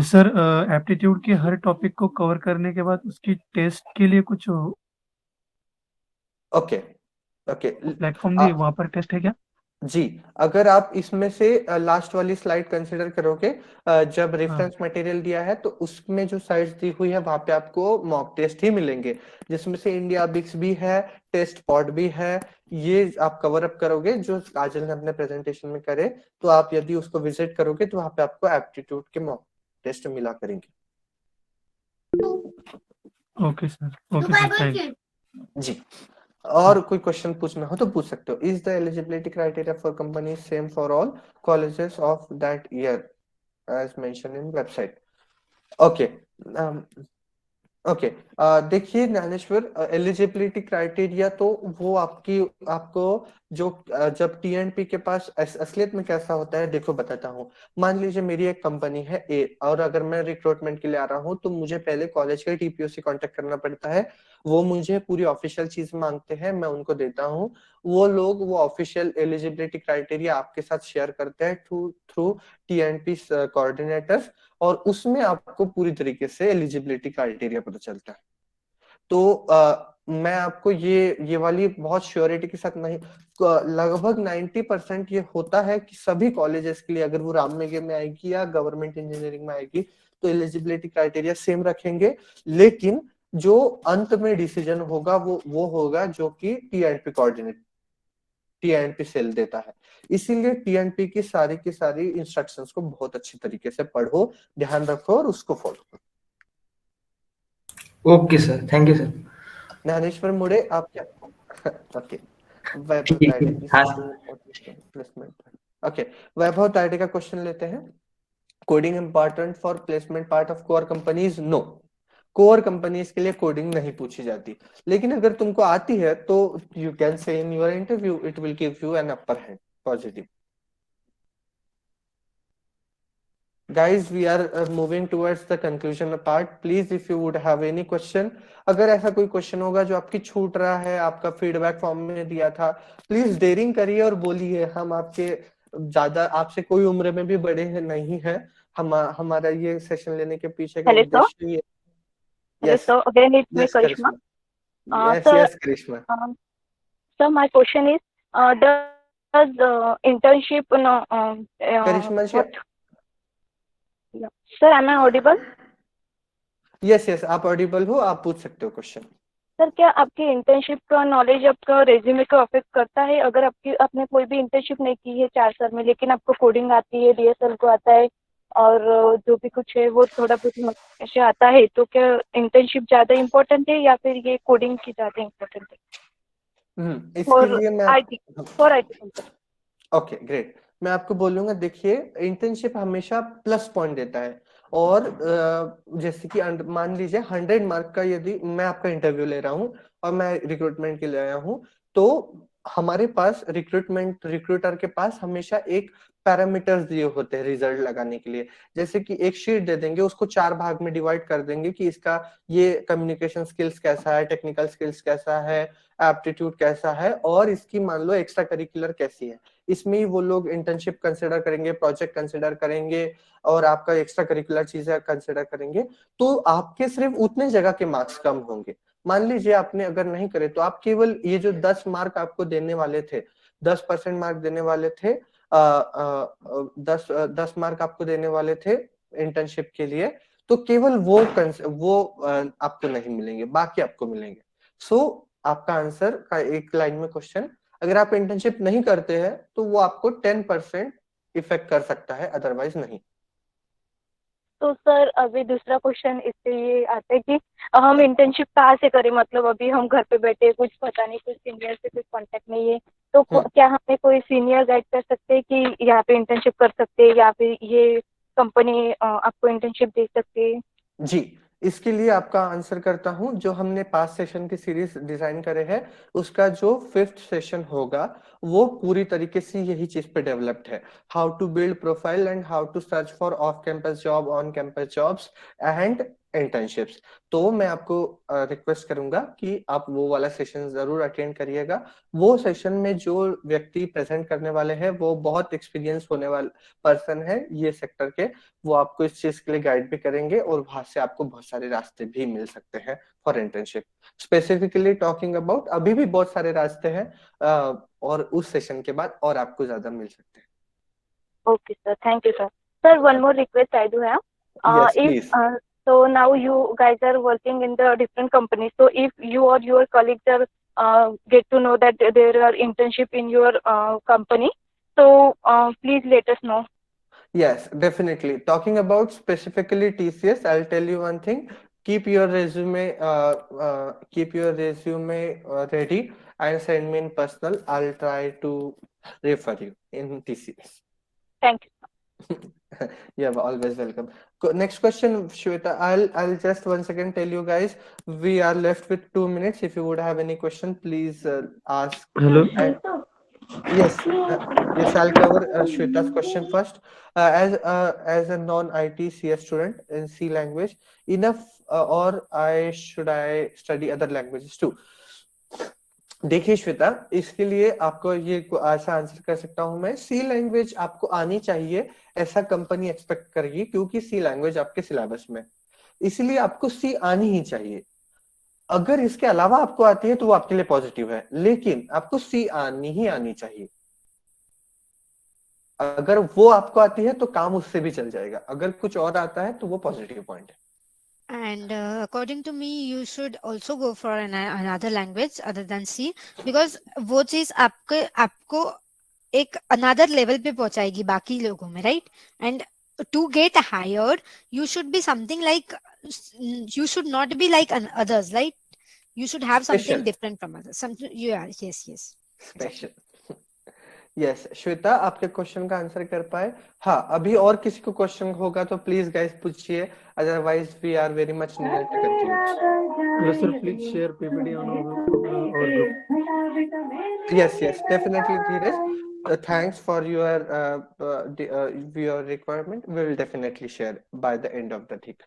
सर, एप्टीट्यूड के हर टॉपिक को कवर करने के बाद उसकी टेस्ट के लिए कुछ ओके ओके प्लेटफॉर्म दी, वहां पर टेस्ट है क्या? जी, अगर आप इसमें से लास्ट वाली स्लाइड कंसिडर करोगे, जब रेफरेंस मटेरियल दिया है तो उसमें जो साइट्स दी हुई है वहां पे आपको मॉक टेस्ट ही मिलेंगे, जिसमें से इंडिया बिक्स भी है, टेस्ट पॉड भी है। ये आप कवर अप करोगे जो काजल ने अपने प्रेजेंटेशन में करे, तो आप यदि उसको विजिट करोगे तो वहां पे आपको एप्टीट्यूड के मॉक टेस्ट मिला करेंगे। Okay sir, okay sir, thank you जी, और कोई क्वेश्चन पूछना हो तो पूछ सकते हो। Is the eligibility criteria for company same for all colleges of that year as mention in website? Okay okay, देखिए ज्ञानेश्वर, एलिजिबिलिटी क्राइटेरिया तो वो आपको जो जब टीएनपी के पास असलियत में कैसा होता है, देखो बताता हूँ। मान लीजिए मेरी एक कंपनी है ए, और अगर मैं रिक्रूटमेंट के लिए आ रहा हूँ तो मुझे पहले कॉलेज के टीपीओ से कांटेक्ट करना पड़ता है। वो मुझे पूरी ऑफिशियल चीज मांगते हैं, मैं उनको देता हूँ। वो लोग वो ऑफिशियल एलिजिबिलिटी क्राइटेरिया आपके साथ शेयर करते हैं थ्रू थ्रू टीएनपी कोऑर्डिनेटर्स, और उसमें आपको पूरी तरीके से एलिजिबिलिटी क्राइटेरिया पता चलता है। तो मैं आपको ये वाली बहुत श्योरिटी के साथ नहीं, लगभग 90% ये होता है कि सभी कॉलेजेस के लिए, अगर वो रामनगर में आएगी या गवर्नमेंट इंजीनियरिंग में आएगी, तो एलिजिबिलिटी क्राइटेरिया सेम रखेंगे। लेकिन जो अंत में डिसीजन होगा वो होगा जो कि टीएनपी कोऑर्डिनेट, टीएनपी सेल देता है। इसीलिए टीएनपी की सारी इंस्ट्रक्शंस को बहुत अच्छी तरीके से पढ़ो, ध्यान रखो और उसको फॉलो करो। Okay sir, thank you sir. Dnyaneshwar मुड़े, आप क्या ओके, वैभव ठीक है, तायडे हाँ। प्लेसमेंट। ओके, वैभव तायडे का क्वेश्चन लेते हैं। Coding important for placement part of core companies? No, core companies के लिए कोडिंग नहीं पूछी जाती, लेकिन अगर तुमको आती है तो you can say in your interview, it will give you an upper hand, positive. Guys, we are moving towards the conclusion part. Please, if you would have any question, अगर ऐसा कोई क्वेश्चन होगा जो आपकी छूट रहा है, आपका फीडबैक फॉर्म में दिया था, प्लीज डेयरिंग करिए और बोलिए। हम आपके ज्यादा, आपसे कोई उम्र में भी बड़े हैं नहीं है। हमारा ये सेशन लेने के पीछे का Hello, sir. उद्देश्य ये। Hello, yes sir. Again, it's me, yes Karishma. Karishma, yes Sir, yes Karishma. sir, my question is, does internship, Karishma ji, what? Yeah. Sir, am I audible? Yes yes आप ऑडिबल हो, आप पूछ सकते हो क्वेश्चन। सर, क्या आपकी इंटर्नशिप का नॉलेज आपका रेज्यूमे को अफेक्ट करता है? अगर आपने कोई भी इंटर्नशिप नहीं की है 4 साल में, लेकिन आपको कोडिंग आती है, डीएसएल को आता है, और जो भी कुछ है वो थोड़ा बहुत ऐसे आता है, तो क्या इंटर्नशिप ज्यादा इम्पोर्टेंट है या फिर ये कोडिंग की ज्यादा इम्पोर्टेंट है इसके लिए मैं for IT company? Okay great, मैं आपको बोलूंगा। देखिए, इंटर्नशिप हमेशा प्लस पॉइंट देता है, और जैसे कि मान लीजिए 100 मार्क का यदि मैं आपका इंटरव्यू ले रहा हूँ और मैं रिक्रूटमेंट के लिए आया हूँ, तो हमारे पास रिक्रूटर के पास हमेशा एक पैरामीटर्स दिए होते हैं रिजल्ट लगाने के लिए। जैसे कि एक शीट दे देंगे, उसको 4 भाग में डिवाइड कर देंगे कि इसका ये कम्युनिकेशन स्किल्स कैसा है, टेक्निकल स्किल्स कैसा है, एप्टीट्यूड कैसा है, और इसकी मान लो एक्स्ट्रा करिकुलर कैसी है। इसमें ही वो लोग इंटर्नशिप कंसिडर करेंगे, प्रोजेक्ट कंसिडर करेंगे, और आपका एक्स्ट्रा करिकुलर चीजें कंसिडर करेंगे। तो आपके सिर्फ उतने जगह के मार्क्स कम होंगे। मान लीजिए आपने अगर नहीं करे तो आप केवल ये जो 10 मार्क आपको देने वाले थे, 10% मार्क देने वाले थे, 10 मार्क आपको देने वाले थे इंटर्नशिप के लिए, तो केवल वो आपको नहीं मिलेंगे, बाकी आपको मिलेंगे। सो आपका आंसर का एक लाइन में क्वेश्चन, अगर आप इंटर्नशिप नहीं करते हैं तो वो आपको 10% इफेक्ट कर सकता है, अदरवाइज नहीं। तो सर, अभी दूसरा क्वेश्चन इससे ये आता है कि हम इंटर्नशिप कहाँ से करें? मतलब अभी हम घर पे बैठे, कुछ पता नहीं, कुछ सीनियर से कुछ कांटेक्ट नहीं है, तो क्या हमें कोई सीनियर गाइड कर सकते हैं कि यहाँ पे इंटर्नशिप कर सकते हैं, या फिर ये कंपनी आपको इंटर्नशिप दे सकती है? जी, इसके लिए आपका आंसर करता हूं। जो हमने 5 सेशन की सीरीज डिजाइन करे हैं, उसका जो 5th सेशन होगा वो पूरी तरीके से यही चीज पे डेवलप्ड है। How to build profile and how to search for off campus job, on campus jobs and internships. तो मैं आपको रिक्वेस्ट करूंगा कि आप वो वाला सेशन जरूर अटेंड करिएगा। वो सेशन में जो व्यक्ति प्रेजेंट करने वाले हैं वो बहुत एक्सपीरियंस होने वाले पर्सन है ये सेक्टर के, वो आपको इस चीज के लिए गाइड भी करेंगे, और वहां से आपको बहुत सारे रास्ते भी मिल सकते हैं for internship. Specifically talking about, अभी भी बहुत सारे रास्ते हैं, और उस सेशन के बाद और आपको ज्यादा मिल सकते हैं। Okay, sir. Thank you, sir. Sir, one more request I do have. Yes, If please. so, now you guys are working in the different companies. So, if you or your colleagues are get to know that there are internship in your company, so please let us know. Yes, definitely. Talking about specifically TCS, I'll tell you one thing. Keep your resume ready and send me in personal. I'll try to refer you in TCS. Thank you. You're always welcome. Next question, Shweta. I'll just once again tell you guys, we are left with 2 minutes. If you would have any question, please ask. Hello. Yes, yes, I'll cover Shweta's question first. As a non-IT CS student in C language, enough or I study other languages too? देखिए श्वेता, इसके लिए आपको ये ऐसा answer कर सकता हूं मैं, सी लैंग्वेज आपको आनी चाहिए, ऐसा कंपनी एक्सपेक्ट करेगी क्योंकि सी लैंग्वेज आपके सिलेबस में, इसलिए आपको सी आनी ही चाहिए। अगर इसके अलावा आपको आती है तो वो आपके लिए पॉजिटिव है, लेकिन आपको सी आनी ही आनी चाहिए। अगर वो आपको आती है तो काम उससे भी चल जाएगा, अगर कुछ और आता है तो वो पॉजिटिव पॉइंट है। And according to me, you should also go for another language other than C, because वो चीज आपके आपको एक another level पे पहुंचाएगी बाकी लोगों में, right? And to get hired, you should be something like, you should not be like others, right? You should have something special, different from others. Something, yeah, yes, yes, exactly. Special. Yes Shweta, आपके question का answer कर पाए? हाँ, अभी और किसी को question होगा तो प्लीज गाइस पूछिए, otherwise we are very much near to conclude. Yes, sir. Please share PPT on our group. Yes, yes, definitely, Dheeraj. Thanks for your requirement. We will definitely share by the end of the thing.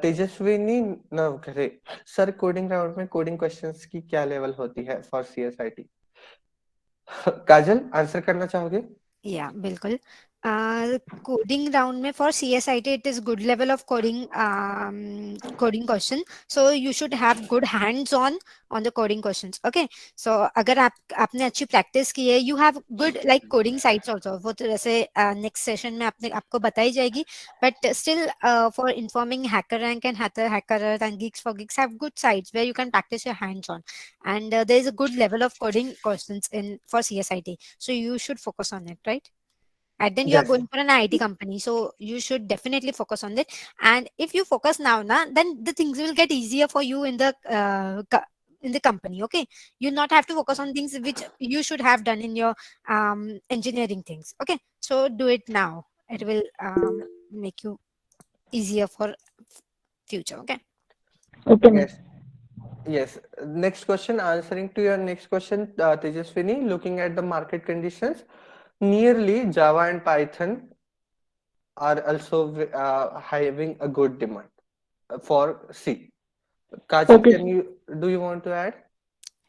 Tejaswini Navghare sir, coding round में coding questions की क्या level होती है for CSIT? Kajal, answer करना चाहोगे? Yeah, बिल्कुल। Coding round में for CSIT it is good level of coding question, so you should have good hands on the coding questions. Okay, so अगर आपने अच्छी practice की है, you have good like coding sites also, वो तो जैसे next session में आपको बताई जाएगी, but still for informing hacker rank and hacker and geeks for geeks have good sites where you can practice your hands on, and there is a good level of coding questions in for CSIT, so you should focus on it, right? And then you are Yes, going for an IT company, so you should definitely focus on it. And if you focus now, then the things will get easier for you in the company. Okay, you not have to focus on things which you should have done in your engineering things. Okay, so do it now. It will make you easier for future. Okay. Okay, ma'am. yes, yes. Next question, answering to your next question, Tejaswini, looking at the market conditions, nearly Java and Python are also having a good demand for C. Kajal, Okay, can sir. you do you want to add?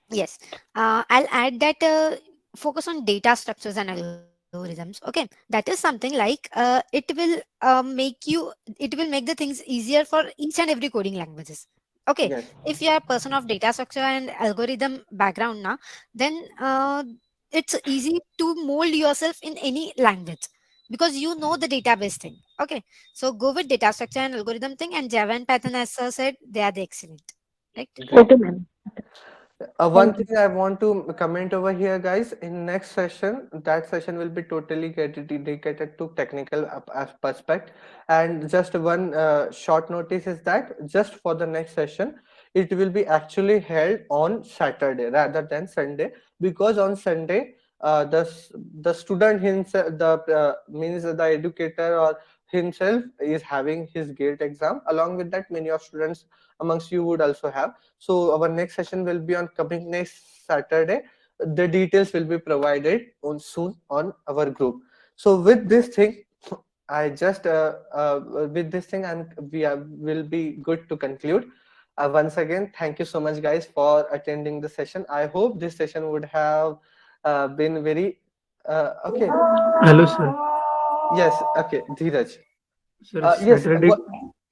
Yes, I'll add that focus on data structures and algorithms. Okay, that is something like it will make the things easier for each and every coding languages. Okay, Yes, if you are a person of data structure and algorithm background now, then it's easy to mold yourself in any language because you know the database thing. Okay, so go with data structure and algorithm thing, and Java and Python, as sir said, they are the excellent, right? great. Okay, ma'am. One Thank you. thing I want to comment over here, guys, in next session, that session will be totally dedicated to technical perspective. And just one short notice is that just for the next session, it will be actually held on Saturday rather than Sunday, because on Sunday, the student himself, the means the educator or himself is having his gate exam. Along with that, many of students amongst you would also have. So our next session will be on coming next Saturday. The details will be provided on soon on our group. So with this thing, I just with this thing, will be good to conclude. Once again, thank you so much, guys, for attending the session. I hope this session would have been very okay. Hello, sir. Yes, okay, Dheeraj. Sir, Yes, Saturday.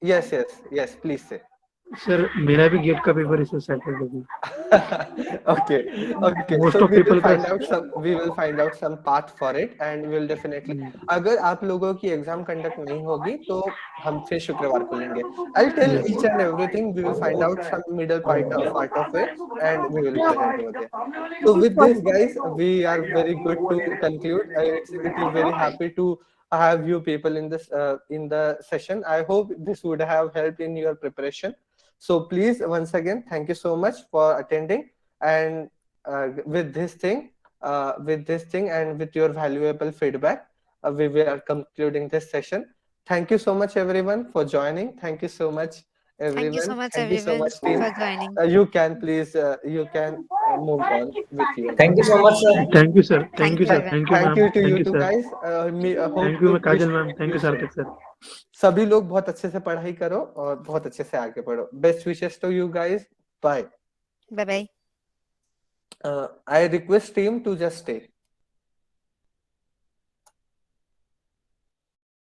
yes, yes, yes. Please say. Sir मेरा भी gate का paper इस Saturday को। Okay, okay, most so of people का। we will find out some path for it, and we will definitely, अगर आप लोगों की एग्जाम कंडक्ट नहीं होगी तो हम फिर शुक्रवार को लेंगे। I'll tell Yes. each and everything. We will find out some middle part of it, and we will present over there. So with this, guys, we are very good to conclude. It is very happy to have you people in this in the session. I hope this would have helped in your preparation. So please, once again, thank you so much for attending. And with this thing, and with your valuable feedback, we are concluding this session. Thank you so much, everyone, for joining. Thank you so much, Thank you so everyone. much, Thank you so everyone, much, team. for joining. You can please, you can move on with your Thank you work. so much, sir. Thank you, sir. Thank Thank you, you, sir. everyone. Thank you, Thank ma'am. you to Thank you you, two sir. guys. Thank you, Kajal, ma'am. Thank you, Sarthak, sir. सभी लोग बहुत अच्छे से पढ़ाई करो और बहुत अच्छे से आगे बढ़ो. Best wishes to you guys. Bye. Bye bye. I request team to just stay.